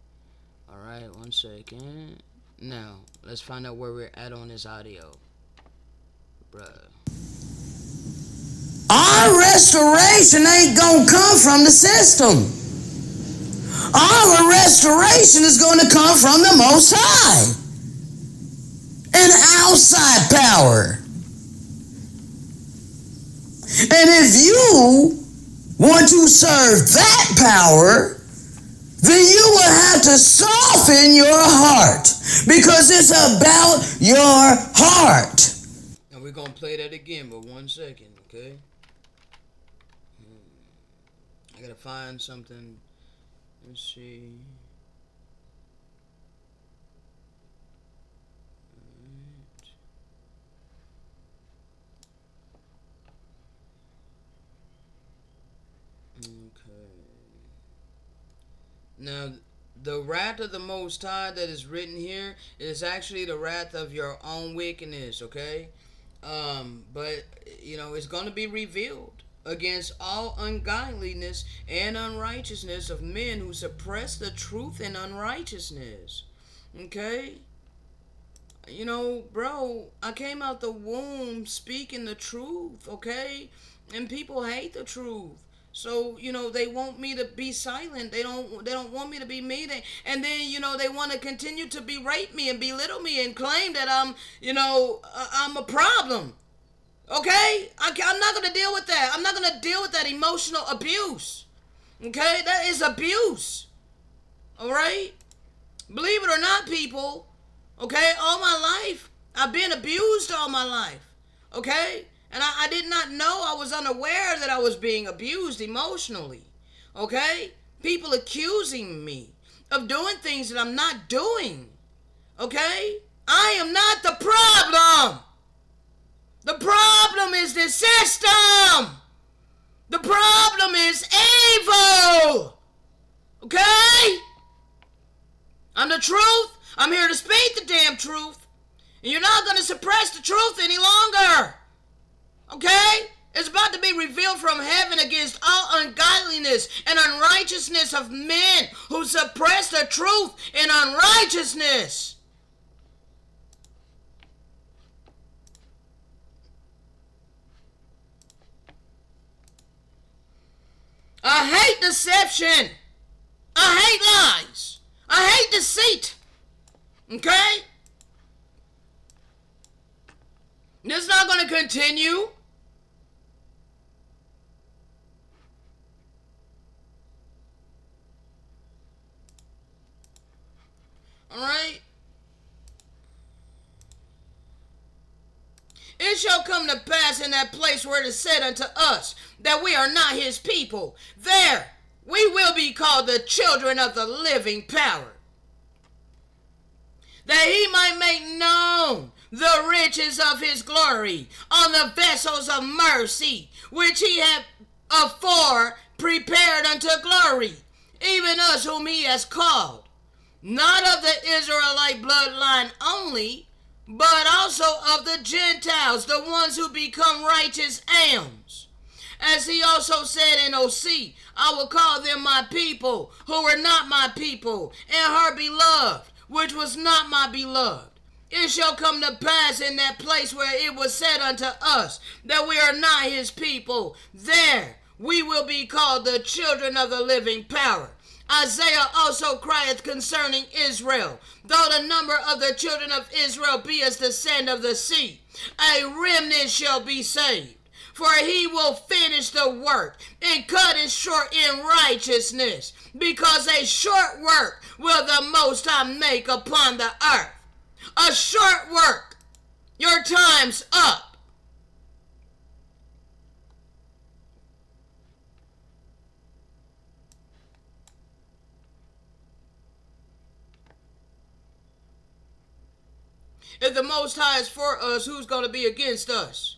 Alright, 1 second. Now, let's find out where we're at on this audio. Bruh. Our restoration ain't gonna come from the system. Our restoration is going to come from the Most High. An outside power. And if you want to serve that power, then you will have to soften your heart, because it's about your heart. And we're going to play that again, but 1 second, okay? I got to find something. Let's see. Now, the wrath of the Most High that is written here is actually the wrath of your own wickedness, okay? But, it's going to be revealed against all ungodliness and unrighteousness of men who suppress the truth in unrighteousness, okay? Bro, I came out the womb speaking the truth, okay? And people hate the truth. So, they want me to be silent. They don't want me to be me. And then, they want to continue to berate me and belittle me and claim that I'm a problem. Okay? I'm not going to deal with that. I'm not going to deal with that emotional abuse. Okay? That is abuse. All right? Believe it or not, people. Okay? All my life, I've been abused all my life. Okay? And I did not know, I was unaware that I was being abused emotionally. Okay? People accusing me of doing things that I'm not doing. Okay? I am not the problem. The problem is the system. The problem is evil. Okay? I'm the truth. I'm here to speak the damn truth. And you're not going to suppress the truth any longer. Okay? It's about to be revealed from heaven against all ungodliness and unrighteousness of men who suppress the truth in unrighteousness. I hate deception. I hate lies. I hate deceit. Okay? This is not going to continue. Alright? It shall come to pass in that place where it is said unto us that we are not his people. There we will be called the children of the living power. that he might make known the riches of his glory on the vessels of mercy, which he had afore prepared unto glory, even us whom he has called, not of the Israelite bloodline only, but also of the Gentiles, the ones who become righteous alms. As he also said in OC, I will call them my people, who were not my people, and her beloved, which was not my beloved. It shall come to pass in that place where it was said unto us that we are not his people, there we will be called the children of the living power. Isaiah also crieth concerning Israel, though the number of the children of Israel be as the sand of the sea, a remnant shall be saved. For he will finish the work and cut it short in righteousness, because a short work will the Most High make upon the earth. A short work. Your time's up. If the Most High is for us, who's going to be against us?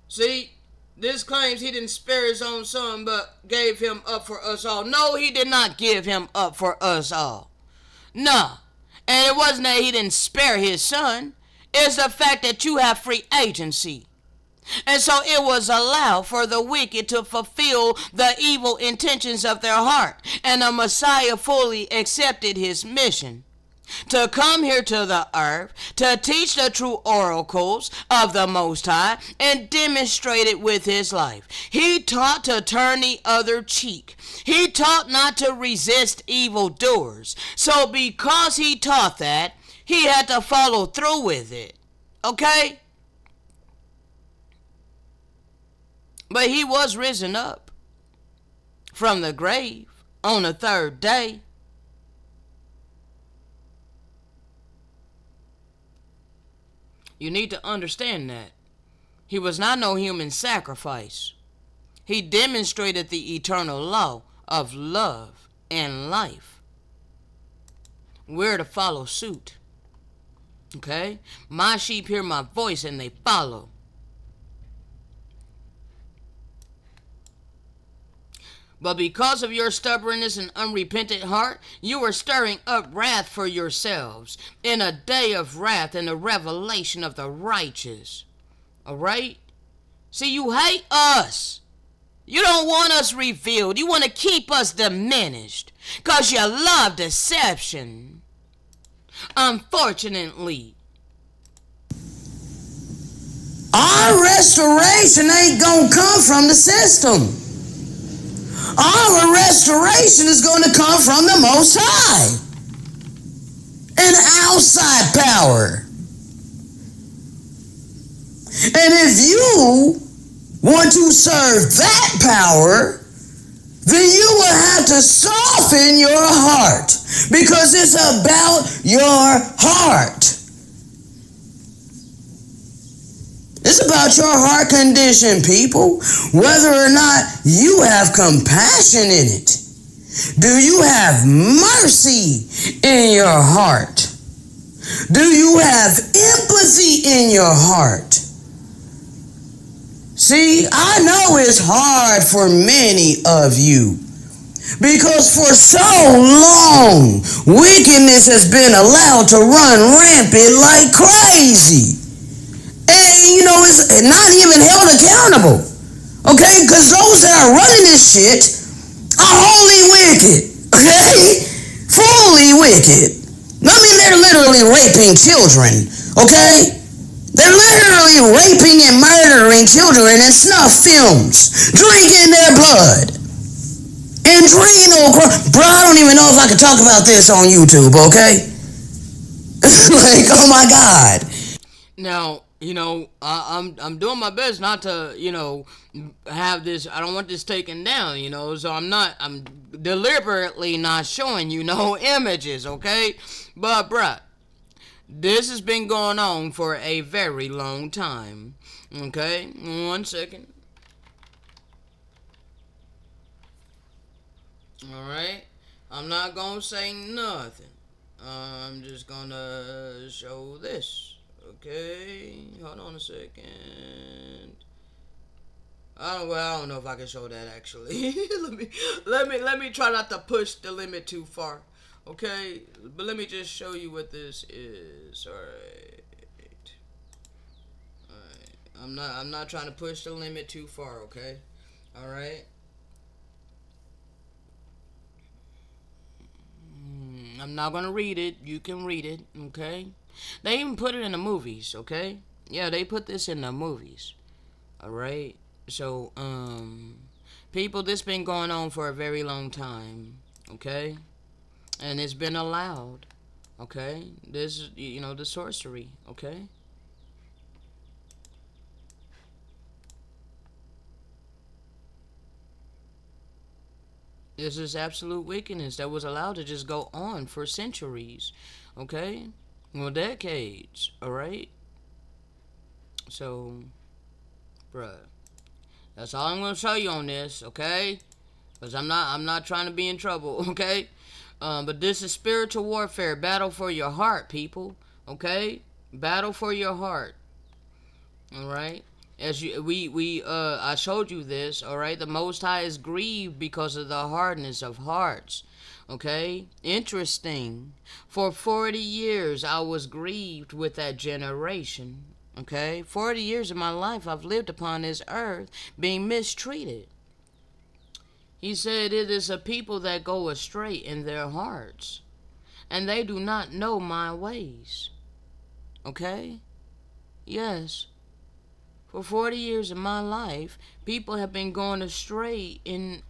See, this claims he didn't spare his own son, but gave him up for us all. No, he did not give him up for us all. No. And it wasn't that he didn't spare his son. It's the fact that you have free agency. And so it was allowed for the wicked to fulfill the evil intentions of their heart. And the Messiah fully accepted his mission to come here to the earth, to teach the true oracles of the Most High, and demonstrate it with his life. He taught to turn the other cheek. He taught not to resist evildoers. So because he taught that, he had to follow through with it. Okay? But he was risen up from the grave on the third day. You need to understand that. He was not no human sacrifice. He demonstrated the eternal law of love and life. We're to follow suit. Okay? My sheep hear my voice and they follow. But because of your stubbornness and unrepentant heart, you are stirring up wrath for yourselves in a day of wrath and the revelation of the righteous. Alright? See, you hate us. You don't want us revealed. You want to keep us diminished because you love deception. Unfortunately, our restoration ain't gonna come from the system. Our restoration is going to come from the Most High. An outside power. And if you want to serve that power, then you will have to soften your heart. Because it's about your heart. It's about your heart condition, people. Whether or not you have compassion in it. Do you have mercy in your heart? Do you have empathy in your heart? See, I know it's hard for many of you. Because for so long, wickedness has been allowed to run rampant like crazy. And, it's not even held accountable. Okay? Because those that are running this shit are wholly wicked. Okay? Fully wicked. I mean, they're literally raping children. Okay? They're literally raping and murdering children in snuff films. Drinking their blood. And bro, I don't even know if I could talk about this on YouTube, okay? Like, oh my God. Now, I'm doing my best not to, have this, I don't want this taken down, so I'm deliberately not showing you no images, okay? But, bruh, this has been going on for a very long time, okay? 1 second. Alright, I'm not gonna say nothing. I'm just gonna show this. Okay, hold on a second. I don't know if I can show that actually. let me try not to push the limit too far. Okay, but let me just show you what this is. All right. All right. I'm not trying to push the limit too far. Okay. All right. I'm not gonna read it. You can read it. Okay. They even put it in the movies. Okay. Yeah, they put this in the movies. All right. So, people, this been going on for a very long time. Okay, and it's been allowed. Okay, this, the sorcery. Okay, this is absolute wickedness that was allowed to just go on for centuries. Okay, well, decades. All right. So, bruh, that's all I'm gonna show you on this. Okay. Because I'm not trying to be in trouble, okay? But this is spiritual warfare. Battle for your heart, people. Okay? Battle for your heart. Alright? As I showed you this, alright? The Most High is grieved because of the hardness of hearts. Okay? Interesting. For 40 years I was grieved with that generation. Okay? 40 years of my life I've lived upon this earth being mistreated. He said, "It is a people that go astray in their hearts, and they do not know my ways." Okay? Yes. For 40 years of my life, people have been going astray in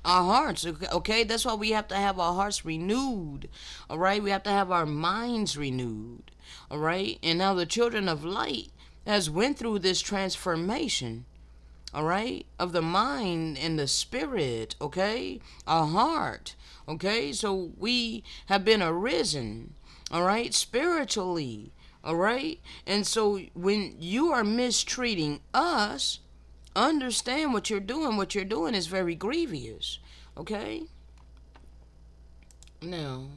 our hearts. Okay? That's why we have to have our hearts renewed. All right? We have to have our minds renewed. All right? And now the children of light has went through this transformation, all right, of the mind and the spirit, okay, our heart, okay. So we have been arisen, all right, spiritually, all right. And so when you are mistreating us, understand what you're doing. What you're doing is very grievous, okay. Now,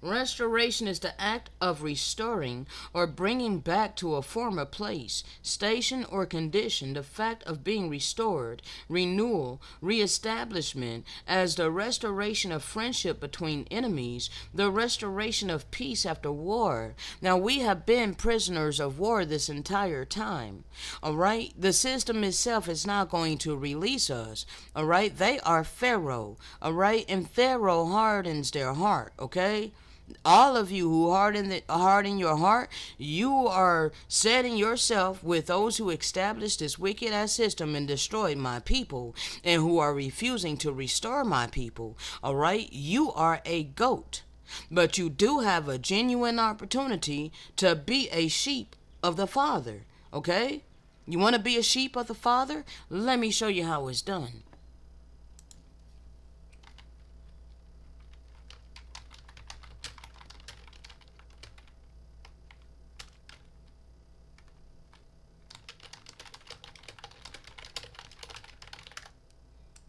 restoration is the act of restoring or bringing back to a former place, station, or condition. The fact of being restored, renewal, reestablishment, as the restoration of friendship between enemies, the restoration of peace after war. Now, we have been prisoners of war this entire time. All right? The system itself is not going to release us. All right? They are Pharaoh. All right? And Pharaoh hardens their heart. Okay? All of you who harden your heart, you are setting yourself with those who established this wicked ass system and destroyed my people, and who are refusing to restore my people. All right, you are a goat, but you do have a genuine opportunity to be a sheep of the Father. Okay, you want to be a sheep of the Father? Let me show you how it's done.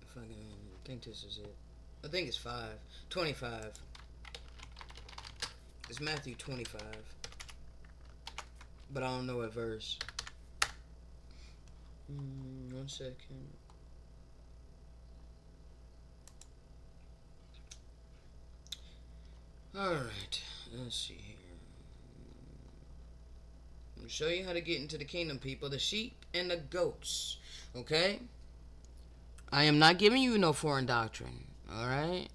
If I think this is it. I think it's 25. It's Matthew 25. But I don't know what verse. 1 second. Alright, let's see here. I'm going to show you how to get into the kingdom, people. The sheep and the goats. Okay? I am not giving you no foreign doctrine. Alright?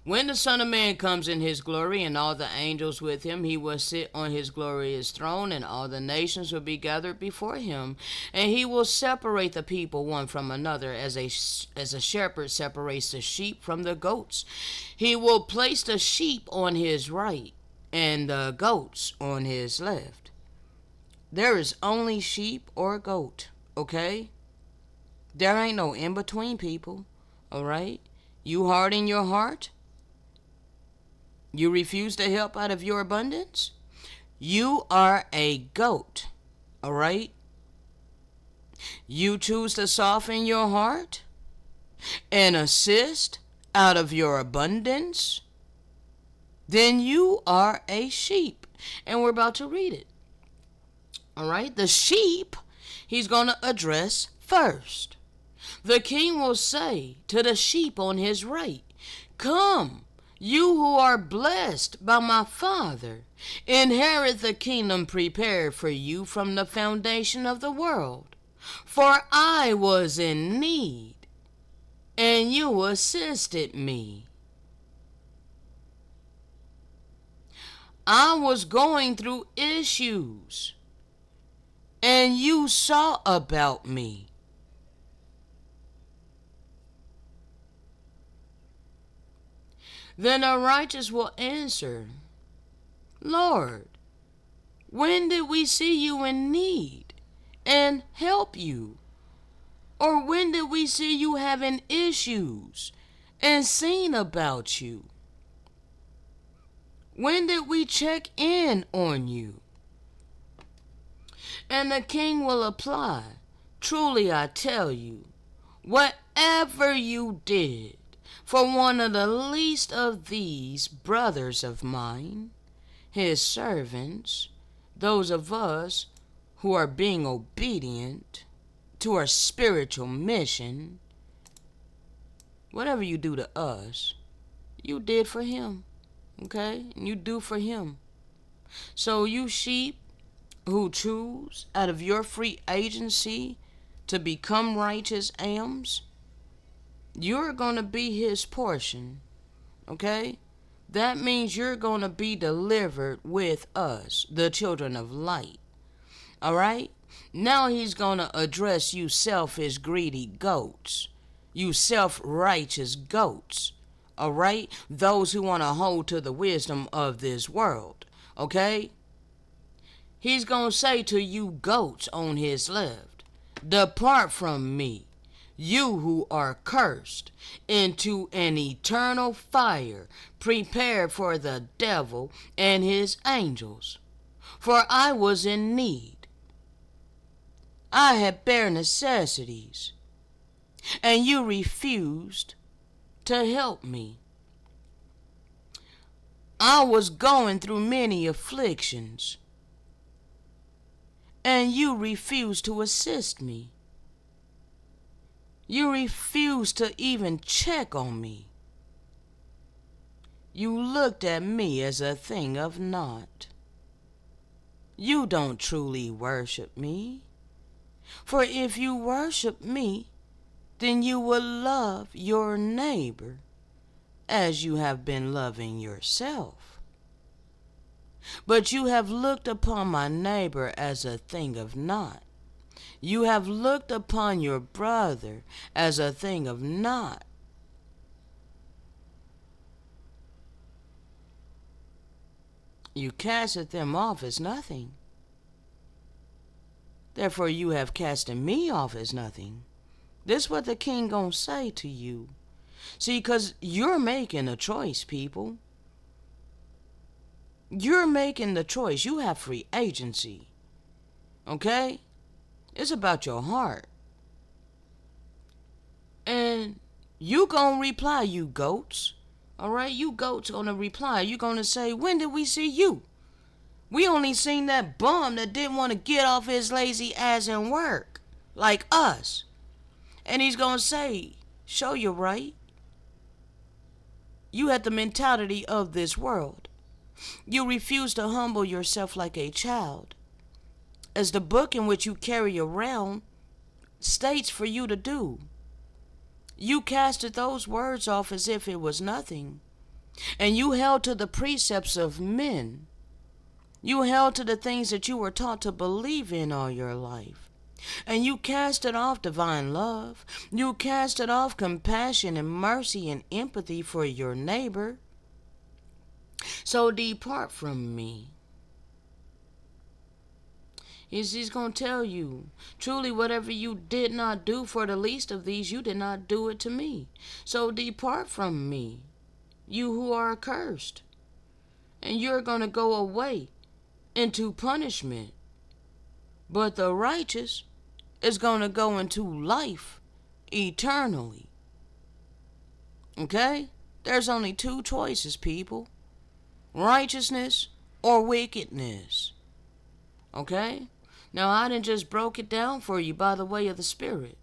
When the Son of Man comes in his glory and all the angels with him, he will sit on his glorious throne, and all the nations will be gathered before him. And he will separate the people one from another, as a shepherd separates the sheep from the goats. He will place the sheep on his right and the goats on his left. There is only sheep or goat, okay? There ain't no in between, people, alright? You harden your heart? You refuse to help out of your abundance? You are a goat, alright? You choose to soften your heart? and assist out of your abundance, then you are a sheep. And we're about to read it. All right, the sheep he's going to address first. The king will say to the sheep on his right, "Come, you who are blessed by my Father, inherit the kingdom prepared for you from the foundation of the world. For I was in need, and you assisted me. I was going through issues, and you saw about me. Then the righteous will answer, Lord, when did we see you in need and help you? Or when did we see you having issues and seen about you? When did we check in on you?" And the king will reply, "Truly I tell you, whatever you did for one of the least of these brothers of mine, his servants, those of us who are being obedient to our spiritual mission, whatever you do to us, you did for him." Okay? And you do for him. So you sheep who choose out of your free agency to become righteous ambs, you're going to be his portion. Okay? That means you're going to be delivered with us, the children of light. All right? Now he's going to address you selfish, greedy goats. You self-righteous goats. All right? Those who want to hold to the wisdom of this world. Okay? He's going to say to you goats on his left, "Depart from me, you who are cursed, into an eternal fire prepared for the devil and his angels. For I was in need. I had bare necessities, and you refused to help me. I was going through many afflictions, and you refused to assist me. You refused to even check on me. You looked at me as a thing of naught. You don't truly worship me. For if you worship me, then you will love your neighbor as you have been loving yourself. But you have looked upon my neighbor as a thing of naught. You have looked upon your brother as a thing of naught. You casted them off as nothing. Therefore you have casted me off as nothing." This is what the king gonna say to you. See, because you're making a choice, people. You're making the choice. You have free agency. Okay? It's about your heart. And you gonna reply, you goats. All right? You goats gonna reply. You gonna say, "When did we see you? We only seen that bum that didn't want to get off his lazy ass and work. Like us." And he's gonna say, "Show you right. You had the mentality of this world. You refuse to humble yourself like a child, as the book in which you carry around states for you to do. You casted those words off as if it was nothing, and you held to the precepts of men. You held to the things that you were taught to believe in all your life. And you casted off divine love. You casted off compassion and mercy and empathy for your neighbor. So depart from me." He's going to tell you, "Truly, whatever you did not do for the least of these, you did not do it to me. So depart from me, you who are accursed. And you're going to go away into punishment. But the righteous is going to go into life eternally." Okay? There's only two choices, people: righteousness or wickedness. Okay? Now, I done just broke it down for you by the way of the Spirit.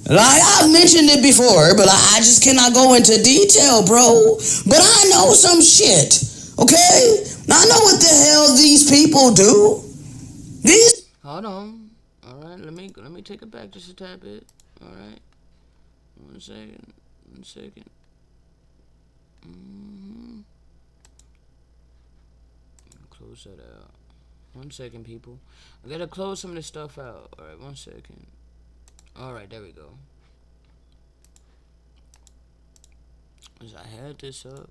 Like I've mentioned it before, but I just cannot go into detail, bro. But I know some shit, okay? I know what the hell these people do. These Hold on. All right, let me take it back just a tad bit. All right, 1 second, 1 second. Close that out. 1 second, people. I gotta close some of this stuff out. All right, 1 second. All right, there we go. As I had this up.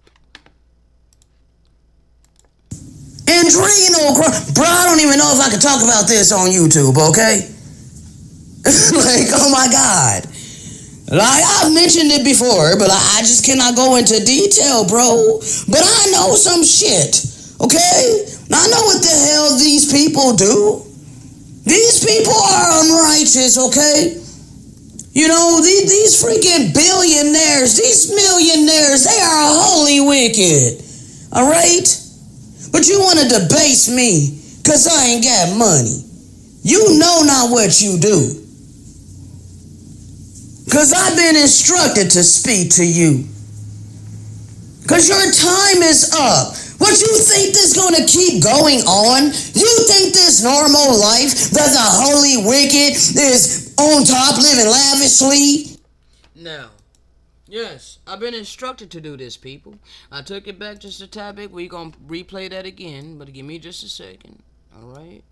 adrenal, bro. I don't even know if I can talk about this on YouTube, okay? Like, oh my God. Like, I've mentioned it before, but I just cannot go into detail, bro. But I know some shit, okay? I know what the hell these people do. These people are unrighteous, okay? You know, these freaking billionaires, these millionaires, they are wholly wicked, all right? But you want to debase me because I ain't got money. You know not what you do. Because I've been instructed to speak to you. Because your time is up. What you think this going to keep going on? You think this normal life that the holy wicked is on top living lavishly? Now, yes, I've been instructed to do this, people. I took it back just a tad bit. We're going to replay that again, but give me just a second. All right?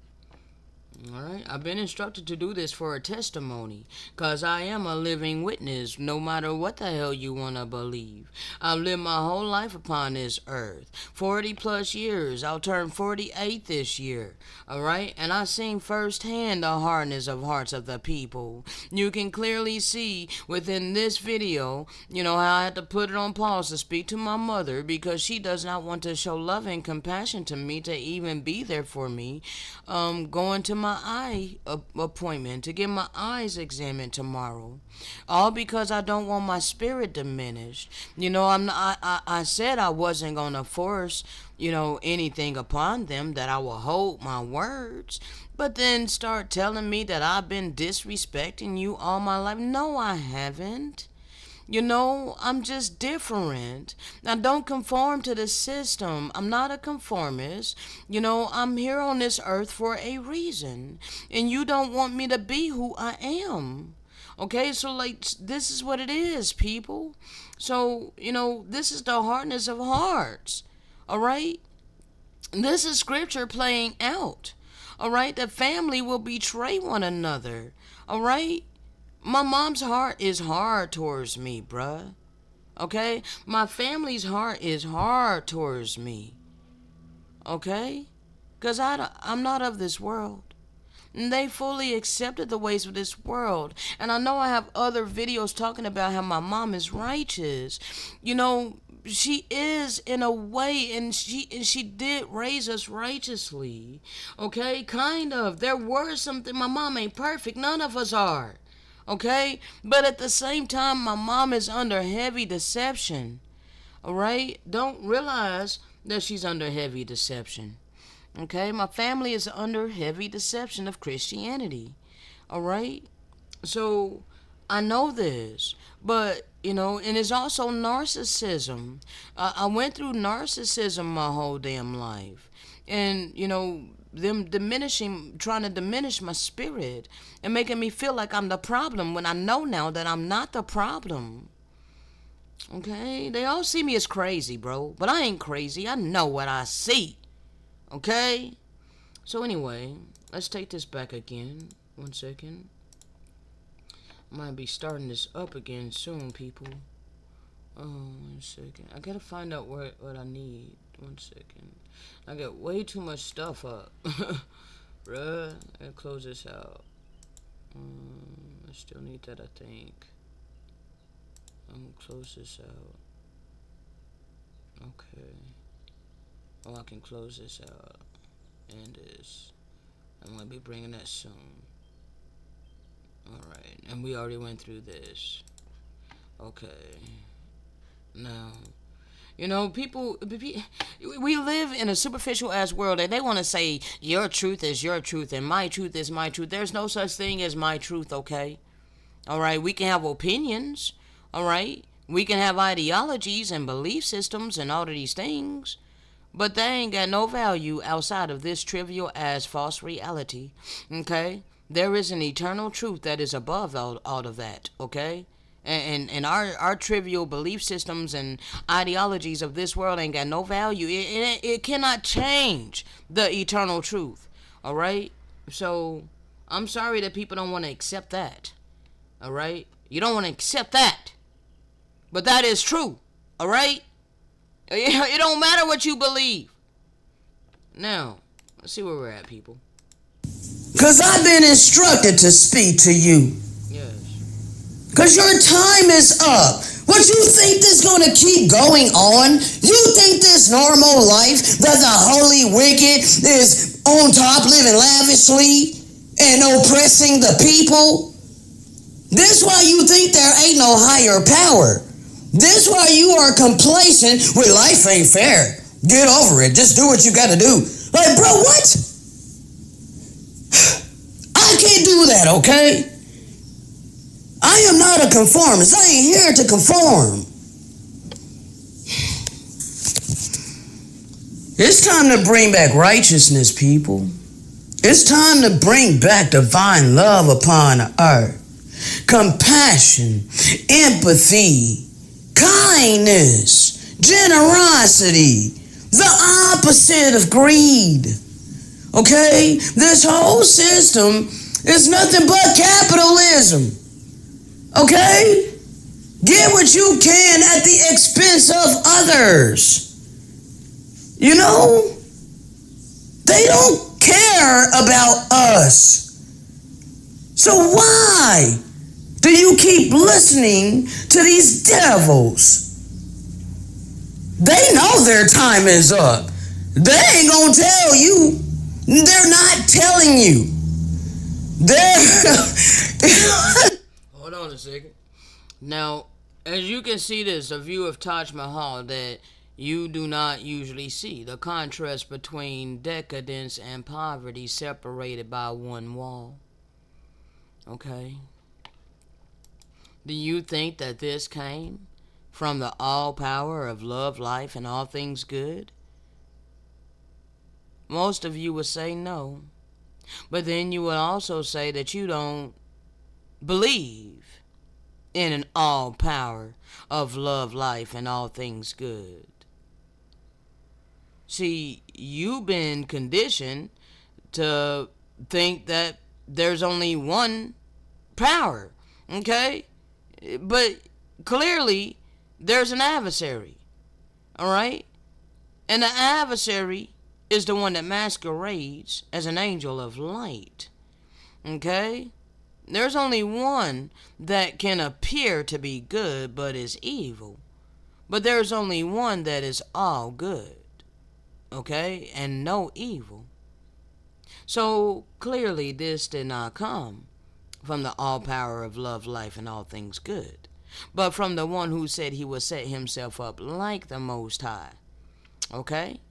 All right, I've been instructed to do this for a testimony, because I am a living witness, no matter what the hell you want to believe. I've lived my whole life upon this earth, 40 plus years. I'll turn 48 this year, all right? And I've seen firsthand the hardness of hearts of the people. You can clearly see within this video, how I had to put it on pause to speak to my mother, because she does not want to show love and compassion to me, to even be there for me, going to my eye appointment to get my eyes examined tomorrow, all because I don't want my spirit diminished. I said I wasn't gonna force anything upon them, that I will hold my words, but then start telling me that I've been disrespecting you all my life. No, I haven't. I'm just different. I don't conform to the system. I'm not a conformist. I'm here on this earth for a reason. And you don't want me to be who I am. Okay, so this is what it is, people. So, this is the hardness of hearts. All right? This is scripture playing out. All right? The family will betray one another. All right? My mom's heart is hard towards me, bruh. Okay? My family's heart is hard towards me. Okay? Because I'm not of this world. And they fully accepted the ways of this world. And I know I have other videos talking about how my mom is righteous. She is in a way, and she did raise us righteously. Okay? Kind of. There were something. My mom ain't perfect. None of us are. Okay? But at the same time, my mom is under heavy deception. Alright? Don't realize that she's under heavy deception. Okay? My family is under heavy deception of Christianity. Alright? So, I know this. But, and it's also narcissism. I went through narcissism my whole damn life. And, them trying to diminish my spirit and making me feel like I'm the problem, when I know now that I'm not the problem. Okay? They all see me as crazy, bro. But I ain't crazy. I know what I see. Okay? So anyway, let's take this back again. 1 second. Might be starting this up again soon, people. Oh, 1 second. I gotta find out what I need. 1 second. I got way too much stuff up. Bruh, I gotta close this out. I still need that, I think. I'm gonna close this out. Okay. Oh, I can close this out. And this. I'm gonna be bringing that soon. Alright, And we already went through this. Okay. Now, people, we live in a superficial ass world, and they want to say your truth is your truth and my truth is my truth. There's no such thing as my truth, okay? All right, we can have opinions, all right? We can have ideologies and belief systems and all of these things, but they ain't got no value outside of this trivial as false reality, okay? There is an eternal truth that is above all of that, okay? And our trivial belief systems and ideologies of this world ain't got no value. It cannot change the eternal truth, all right? So I'm sorry that people don't want to accept that, all right? You don't want to accept that, but that is true, all right? It don't matter what you believe. Now, let's see where we're at, people. Because I've been instructed to speak to you. Yes. Because your time is up. What you think this going to keep going on? You think this normal life that the holy wicked is on top living lavishly and oppressing the people? This why you think there ain't no higher power. This why you are complacent with life ain't fair. Get over it. Just do what you got to do. Like, bro, what? I can't do that, okay? I am not a conformist. I ain't here to conform. It's time to bring back righteousness, people. It's time to bring back divine love upon earth. Compassion, empathy, kindness, generosity, the opposite of greed. Okay? This whole system is nothing but capitalism. Okay? Get what you can at the expense of others. You know? They don't care about us. So why do you keep listening to these devils? They know their time is up. They ain't gonna tell you. They're not telling you. Hold on a second. Now, as you can see, this a view of Taj Mahal that you do not usually see. The contrast between decadence and poverty separated by one wall. Okay? Do you think that this came from the all power of love, life, and all things good? Most of you would say no. But then you would also say that you don't believe in an all power of love, life, and all things good. See, you've been conditioned to think that there's only one power, okay? But clearly, there's an adversary, all right? And the adversary is the one that masquerades as an angel of light, okay? There's only one that can appear to be good but is evil. But there's only one that is all good, okay? And no evil. So clearly this did not come from the all power of love, life, and all things good, but from the one who said he would set himself up like the Most High, okay?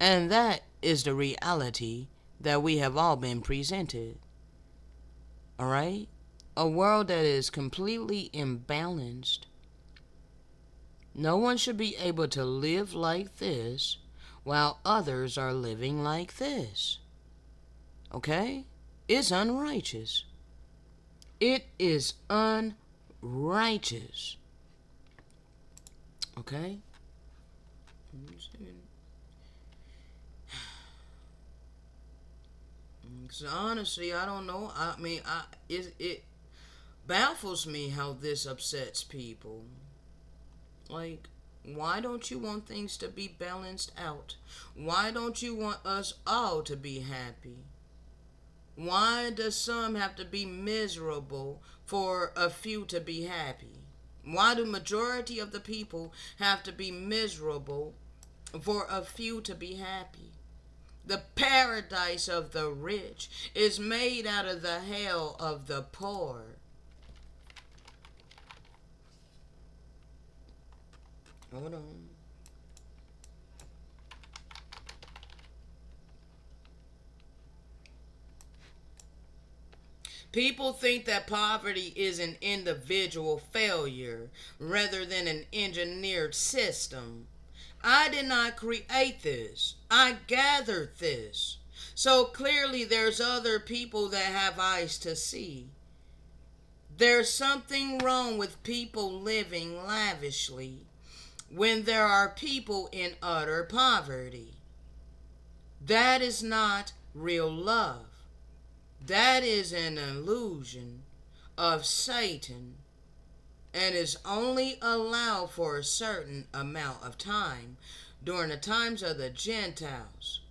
And that is the reality that we have all been presented. Alright? A world that is completely imbalanced. No one should be able to live like this while others are living like this. Okay? It's unrighteous. It is unrighteous. Okay? So honestly, I don't know. I mean, it baffles me how this upsets people. Like, why don't you want things to be balanced out? Why don't you want us all to be happy? Why does some have to be miserable for a few to be happy? Why do majority of the people have to be miserable for a few to be happy? The paradise of the rich is made out of the hell of the poor. Hold on. People think that poverty is an individual failure rather than an engineered system. I did not create this. I gathered this. So clearly there's other people that have eyes to see. There's something wrong with people living lavishly when there are people in utter poverty. That is not real love. That is an illusion of Satan and is only allowed for a certain amount of time during the times of the Gentiles.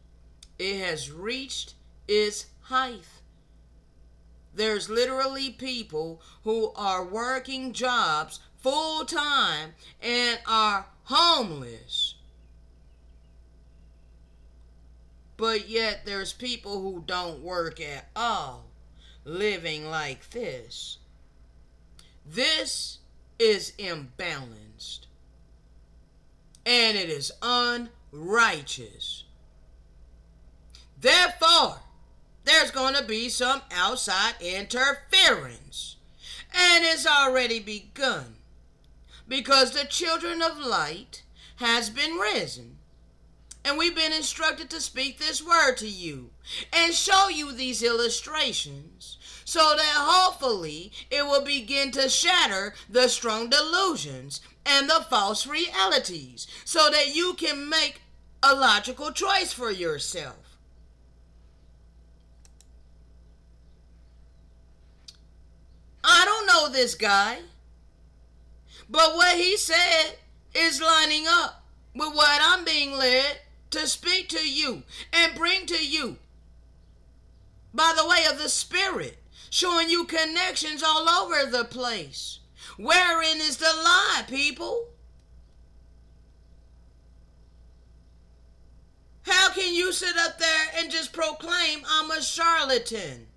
It has reached its height. There's literally people who are working jobs full time and are homeless. But yet there's people who don't work at all living like this. This is imbalanced. And it is unrighteous. Therefore, there's going to be some outside interference. And it's already begun. Because the children of light has been risen. And we've been instructed to speak this word to you and show you these illustrations so that hopefully it will begin to shatter the strong delusions and the false realities so that you can make a logical choice for yourself. I don't know this guy, but what he said is lining up with what I'm being led to speak to you and bring to you by the way of the Spirit, showing you connections all over the place. Wherein is the lie, people? How can you sit up there and just proclaim I'm a charlatan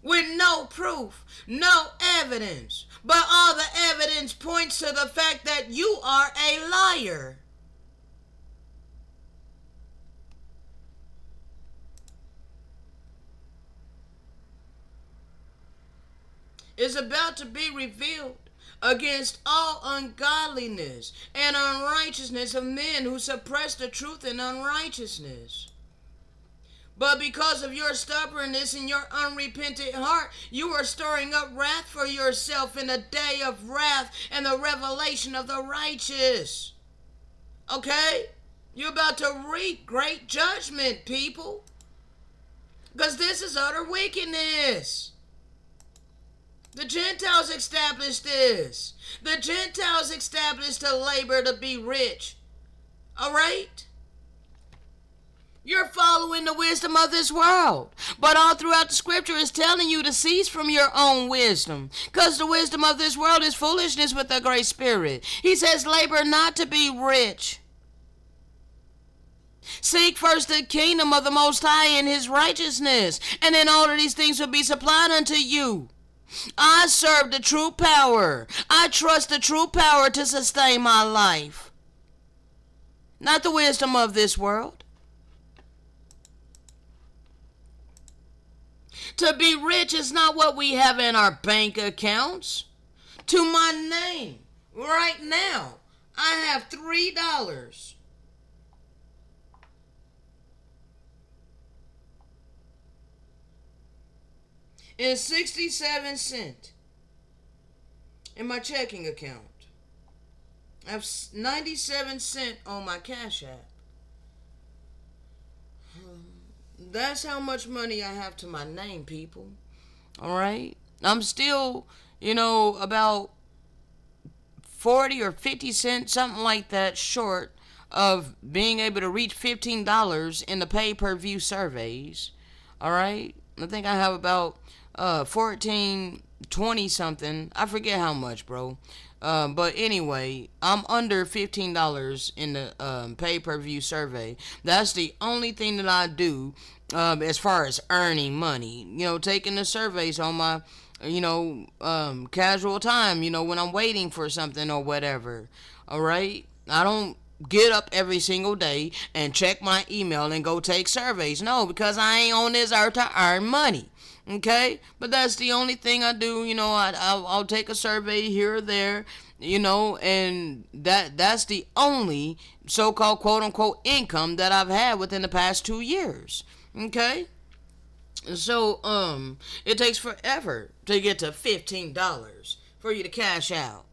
with no proof, no evidence, but all the evidence points to the fact that you are a liar? Is about to be revealed against all ungodliness and unrighteousness of men who suppress the truth in unrighteousness. But because of your stubbornness and your unrepentant heart, you are storing up wrath for yourself in a day of wrath and the revelation of the righteous. Okay? You're about to reap great judgment, people. Because this is utter wickedness. The Gentiles established this. The Gentiles established to labor to be rich. All right? You're following the wisdom of this world. But all throughout the scripture is telling you to cease from your own wisdom. Because the wisdom of this world is foolishness with the great spirit. He says labor not to be rich. Seek first the kingdom of the Most High and his righteousness. And then all of these things will be supplied unto you. I serve the true power. I trust the true power to sustain my life. Not the wisdom of this world. To be rich is not what we have in our bank accounts. To my name, right now, I have $3. And 67 cents in my checking account. I have 97 cents on my Cash App. That's how much money I have to my name, people. All right? I'm still, about 40 or 50 cents, something like that, short of being able to reach $15 in the pay-per-view surveys. All right? I think I have about 14 20 something. I forget how much, bro. But anyway, I'm under $15 in the pay per view survey. That's the only thing that I do as far as earning money. Taking the surveys on my, casual time, when I'm waiting for something or whatever. All right? I don't get up every single day and check my email and go take surveys. No, because I ain't on this earth to earn money. Okay, but that's the only thing I do. I'll take a survey here or there. And that's the only so-called quote unquote income that I've had within the past 2 years. Okay, so it takes forever to get to $15 for you to cash out.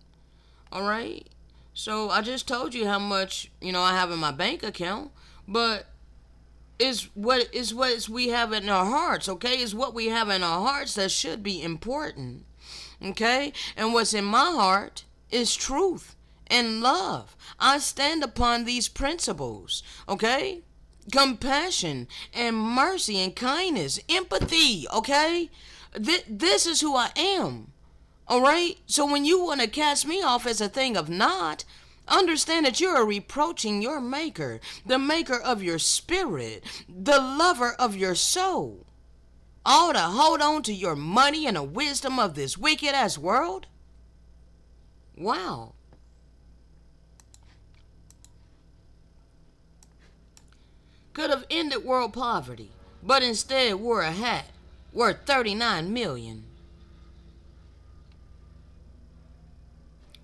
All right, so I just told you how much I have in my bank account, but is what we have in our hearts, okay? Is what we have in our hearts that should be important, okay? And what's in my heart is truth and love. I stand upon these principles, okay? Compassion and mercy and kindness, empathy, okay? This is who I am, all right? So when you want to cast me off as a thing of naught, understand that you are reproaching your maker, the maker of your spirit, the lover of your soul. All to hold on to your money and the wisdom of this wicked ass world? Wow. Could have ended world poverty, but instead wore a hat worth 39 million.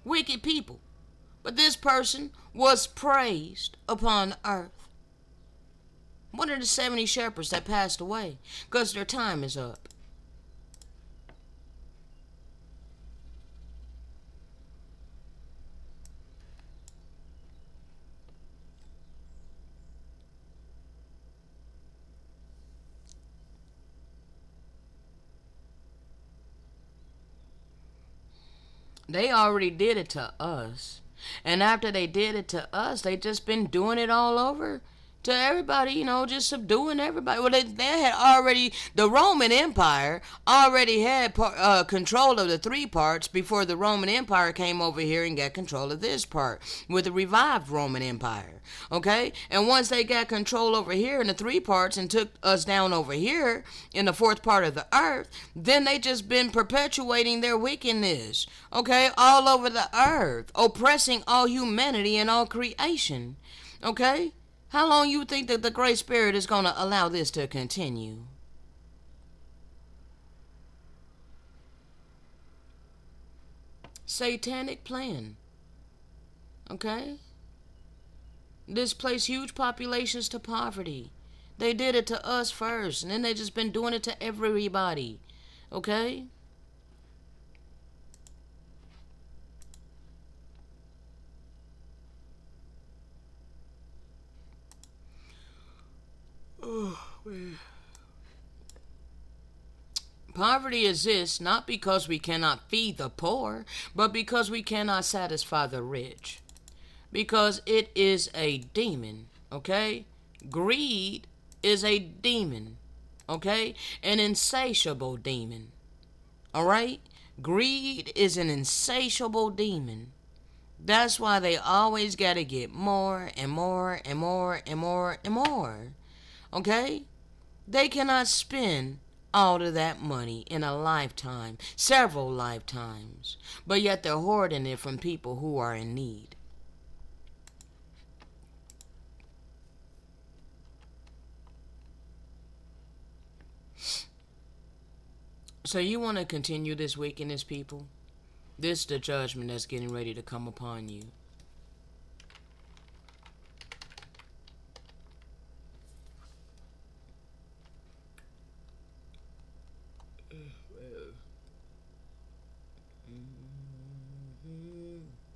Wicked people. But this person was praised upon earth. One of the 70 shepherds that passed away because their time is up. They already did it to us. And after they did it to us, they just been doing it all over to everybody, just subduing everybody. Well, they had already, the Roman Empire already had control of the three parts before the Roman Empire came over here and got control of this part with the revived Roman Empire. Okay? And once they got control over here in the three parts and took us down over here in the fourth part of the earth, then they just been perpetuating their wickedness, okay, all over the earth, oppressing all humanity and all creation. Okay? How long you think that the Great Spirit is going to allow this to continue? Satanic plan. Okay? Displace huge populations to poverty. They did it to us first, and then they just been doing it to everybody. Okay? Oh, man. Poverty exists not because we cannot feed the poor, but because we cannot satisfy the rich. Because it is a demon, okay? Greed is a demon, okay? An insatiable demon, all right? Greed is an insatiable demon. That's why they always got to get more and more and more and more and more. Okay? They cannot spend all of that money in a lifetime, several lifetimes, but yet they're hoarding it from people who are in need. So you want to continue this wickedness, people? This is the judgment that's getting ready to come upon you.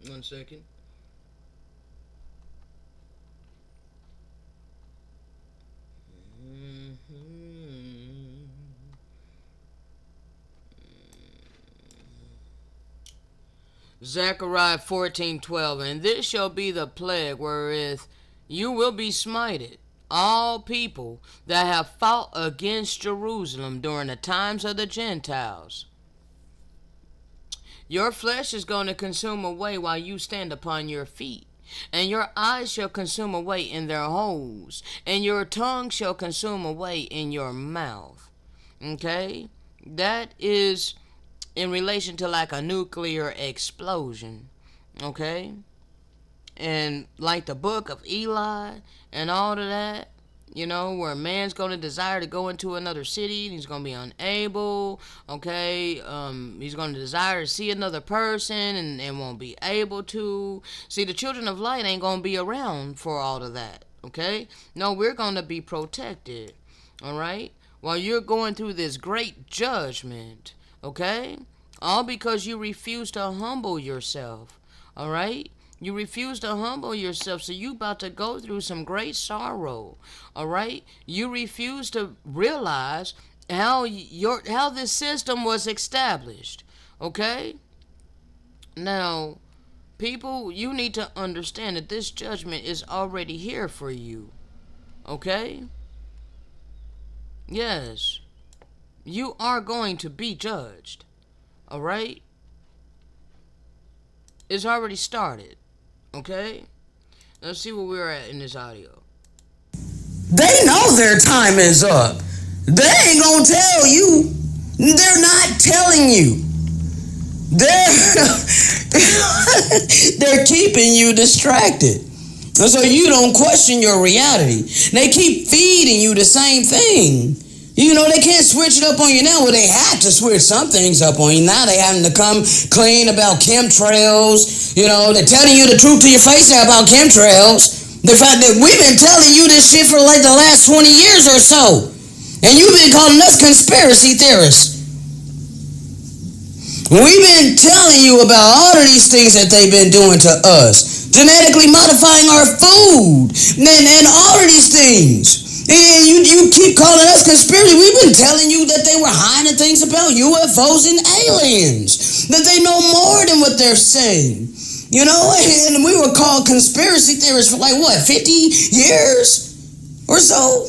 One second. Zechariah 14:12, and this shall be the plague wherewith you will be smited, all people that have fought against Jerusalem during the times of the Gentiles. Your flesh is going to consume away while you stand upon your feet. And your eyes shall consume away in their holes. And your tongue shall consume away in your mouth. Okay? That is in relation to like a nuclear explosion. Okay? And like the book of Eli and all of that, you know, where a man's going to desire to go into another city and he's going to be unable, okay, he's going to desire to see another person and won't be able to. See, the children of light ain't going to be around for all of that, okay? No, we're going to be protected, all right, while you're going through this great judgment, okay, all because you refuse to humble yourself, all right? You refuse to humble yourself, so you about to go through some great sorrow. All right? You refuse to realize how this system was established. Okay? Now, people, you need to understand that this judgment is already here for you. Okay? Yes. You are going to be judged. All right? It's already started. Okay? Let's see where we're at in this audio. They know their time is up. They ain't gonna tell you. They're not telling you. They're keeping you distracted. And so you don't question your reality. They keep feeding you the same thing. You know, they can't switch it up on you now. Well, they have to switch some things up on you. Now they having to come clean about chemtrails. You know, they're telling you the truth to your face now about chemtrails. The fact that we've been telling you this shit for like the last 20 years or so. And you've been calling us conspiracy theorists. We've been telling you about all of these things that they've been doing to us. Genetically modifying our food. And all of these things. And you keep calling us conspiracy. We've been telling you that they were hiding things about UFOs and aliens. That they know more than what they're saying. You know, and we were called conspiracy theorists for like, what, 50 years or so?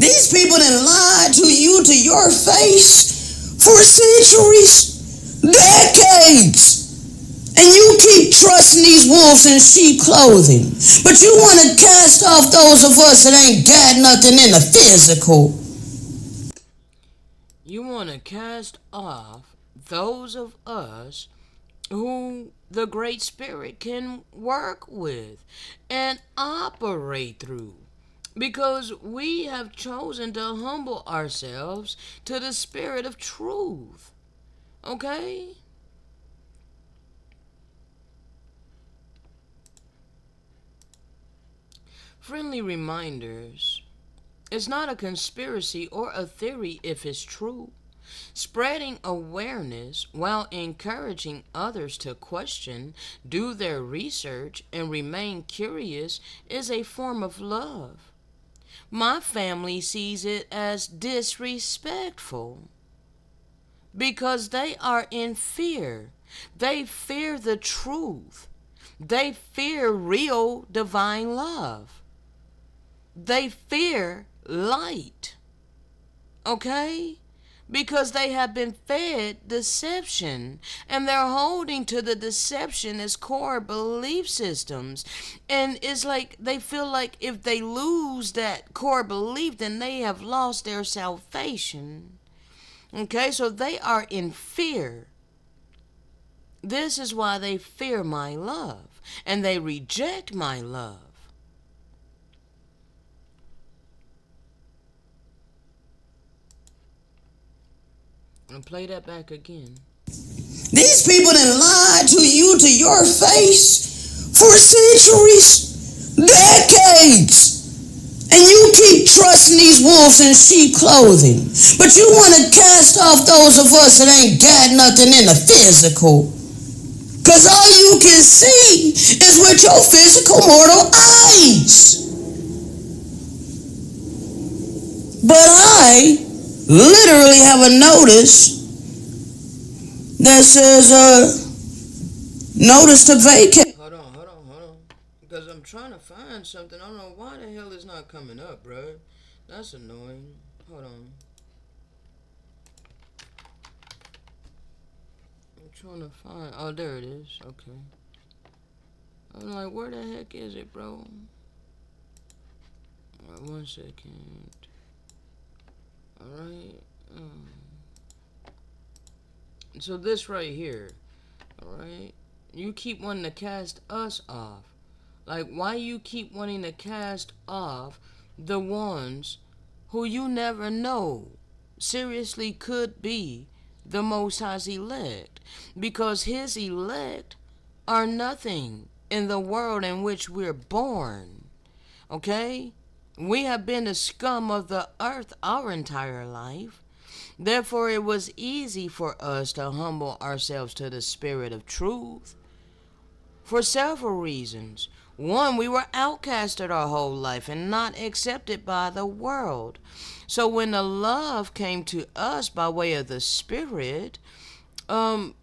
These people that lied to you to your face for centuries, decades. And you keep trusting these wolves in sheep clothing. But you want to cast off those of us that ain't got nothing in the physical. You want to cast off those of us who the Great Spirit can work with and operate through. Because we have chosen to humble ourselves to the Spirit of truth. Okay? Friendly reminders. It's not a conspiracy or a theory if it's true. Spreading awareness while encouraging others to question, do their research, and remain curious is a form of love. My family sees it as disrespectful because they are in fear. They fear the truth. They fear real divine love. They fear light. Okay? Because they have been fed deception and they're holding to the deception as core belief systems. And it's like they feel like if they lose that core belief, then they have lost their salvation. Okay? So they are in fear. This is why they fear my love and they reject my love. And play that back again. These people that lied to you to your face for centuries, decades. And you keep trusting these wolves in sheep clothing. But you want to cast off those of us that ain't got nothing in the physical. Because all you can see is with your physical mortal eyes. But I literally have a notice that says, notice to vacate. Hold on. Because I'm trying to find something. I don't know why the hell it's not coming up, bro. That's annoying. Hold on. trying to find. Oh, there it is. Okay. I'm like, where the heck is it, bro? Alright, 1 second. Alright. So this right here. Alright. You keep wanting to cast us off. Like, why you keep wanting to cast off the ones who you never know seriously could be the Most High's elect? Because his elect are nothing in the world in which we're born. Okay? We have been the scum of the earth our entire life. Therefore, it was easy for us to humble ourselves to the Spirit of truth for several reasons. One, we were outcasted our whole life and not accepted by the world. So when the love came to us by way of the Spirit, I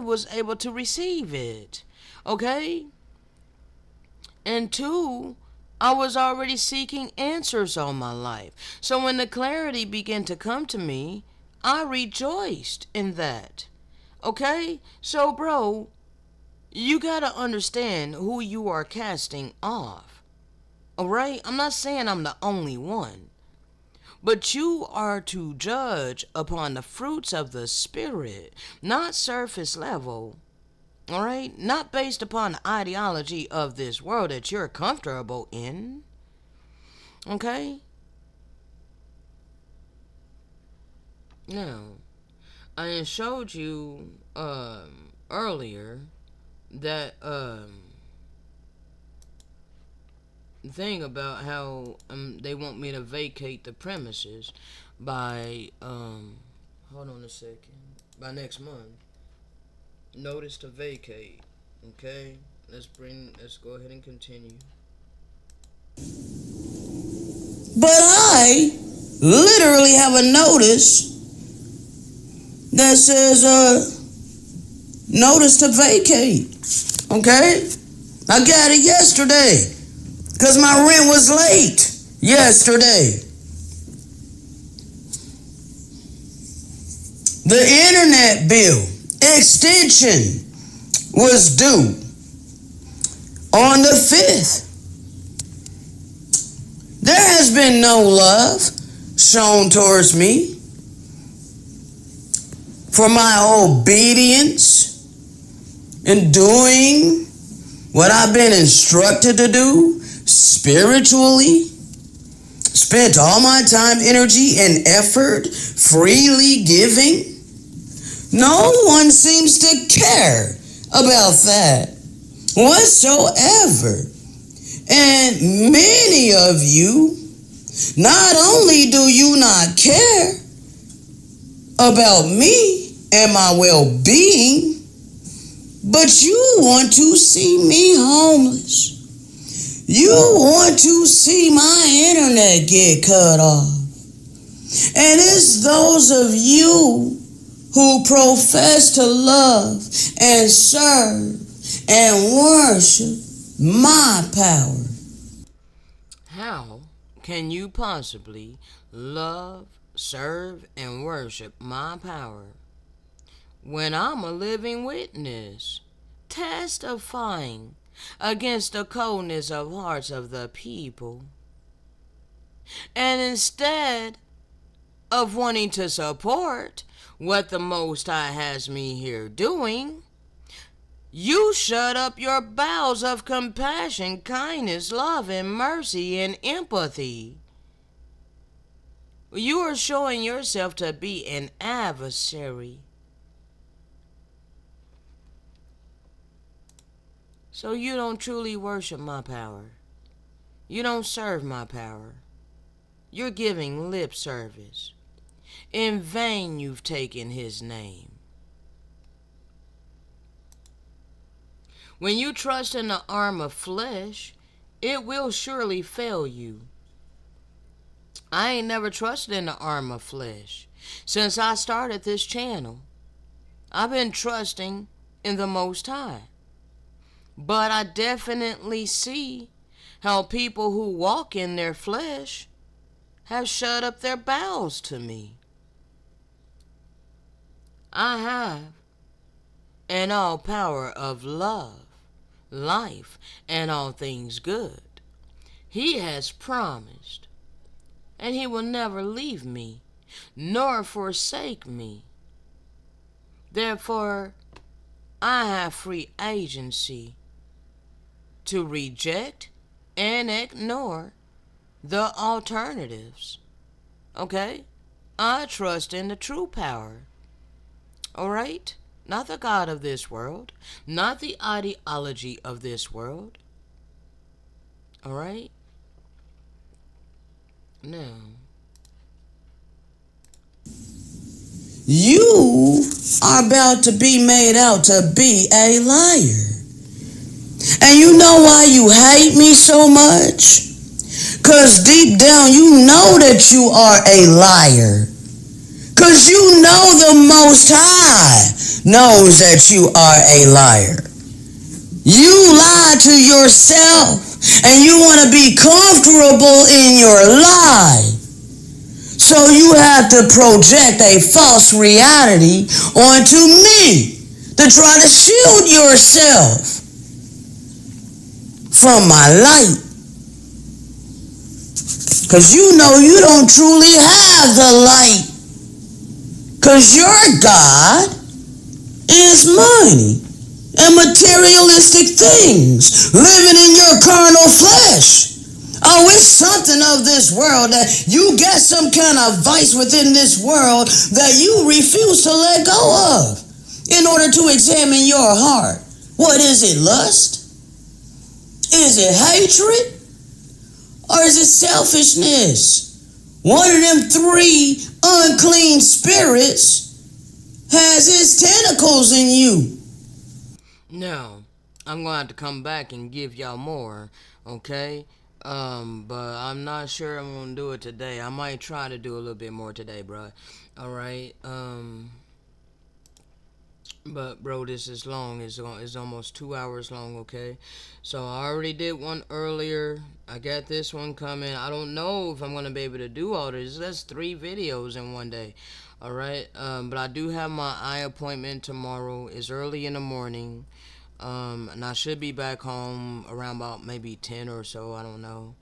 was able to receive it. Okay? And two, I was already seeking answers all my life. So when the clarity began to come to me, I rejoiced in that. Okay? So, bro, you gotta understand who you are casting off. Alright? I'm not saying I'm the only one. But you are to judge upon the fruits of the Spirit, not surface level. Alright? Not based upon the ideology of this world that you're comfortable in. Okay? Now, I showed you earlier that thing about how they want me to vacate the premises by hold on a second, by next month. Notice to vacate. Okay, let's go ahead and continue. But I literally have a notice that says notice to vacate. Okay, I got it yesterday because my rent was late yesterday. The internet bill extension was due on the 5th. There has been no love shown towards me for my obedience in doing what I've been instructed to do spiritually. Spent all my time, energy, and effort freely giving. No one seems to care about that whatsoever. And many of you, not only do you not care about me and my well-being, but you want to see me homeless. You want to see my internet get cut off. And it's those of you who profess to love and serve and worship my power. How can you possibly love, serve, and worship my power when I'm a living witness, testifying against the coldness of hearts of the people? And instead of wanting to support what the Most High has me here doing, you shut up your bowels of compassion, kindness, love, and mercy, and empathy. You are showing yourself to be an adversary. So you don't truly worship my power. You don't serve my power. You're giving lip service. In vain you've taken his name. When you trust in the arm of flesh, it will surely fail you. I ain't never trusted in the arm of flesh. Since I started this channel, I've been trusting in the Most High. But I definitely see how people who walk in their flesh have shut up their bowels to me. I have and all power of love, life, and all things good. He has promised, and he will never leave me, nor forsake me. Therefore, I have free agency to reject and ignore the alternatives. Okay? I trust in the true power. Alright? Not the God of this world, not the ideology of this world. Alright? Now, you are about to be made out to be a liar. And you know why you hate me so much? Because deep down you know that you are a liar. Because you know the Most High knows that you are a liar. You lie to yourself and you want to be comfortable in your lie. So you have to project a false reality onto me to try to shield yourself from my light. Because you know you don't truly have the light. Because your God is money and materialistic things living in your carnal flesh. Oh, it's something of this world that you get some kind of vice within this world that you refuse to let go of in order to examine your heart. What is it, lust? Is it hatred? Or is it selfishness? One of them three unclean spirits has its tentacles in you. no, I'm going to have to come back and give y'all more, okay? But I'm not sure I'm going to do it today. I might try to do a little bit more today, bro. Alright, but bro, this is long. It's almost 2 hours long. Okay, so I already did one earlier. I got this one coming. I don't know if I'm gonna be able to do all this. That's 3 videos in one day. All right, but I do have my eye appointment tomorrow. It's early in the morning, and I should be back home around about maybe 10 or so. I don't know.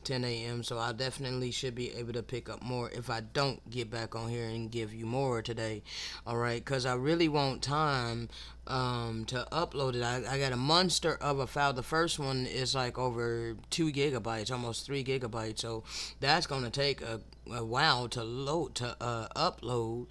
10 a.m. So I definitely should be able to pick up more if I don't get back on here and give you more today. All right, because I really want time to upload it. I got a monster of a file. The first one is like over 2 gigabytes, almost 3 gigabytes. So that's gonna take a while to load to upload.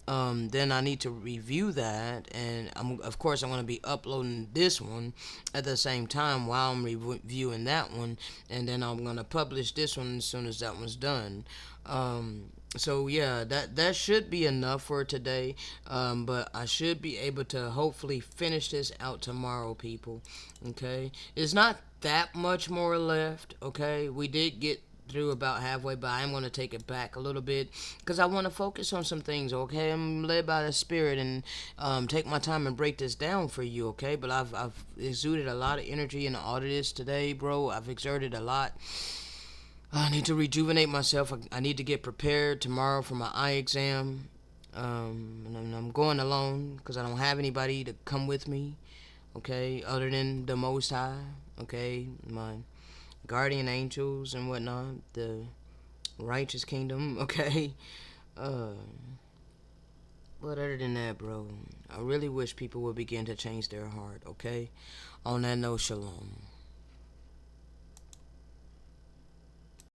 Then I need to review that, and of course I'm going to be uploading this one at the same time while I'm reviewing that one, and then I'm going to publish this one as soon as that one's done. So yeah, that should be enough for today. But I should be able to hopefully finish this out tomorrow, people. Okay, it's not that much more left. Okay, we did get through about halfway, but I'm going to take it back a little bit because I want to focus on some things. Okay, I'm led by the spirit and take my time and break this down for you. Okay, but I've exuded a lot of energy in all of this today, bro. I've exerted a lot. I need to rejuvenate myself. I need to get prepared tomorrow for my eye exam. And I'm going alone because I don't have anybody to come with me. Okay, other than the Most High. Okay, my guardian angels and whatnot, the righteous kingdom. Okay, uh, but other than that, bro, I really wish people would begin to change their heart. Okay, on that note, shalom.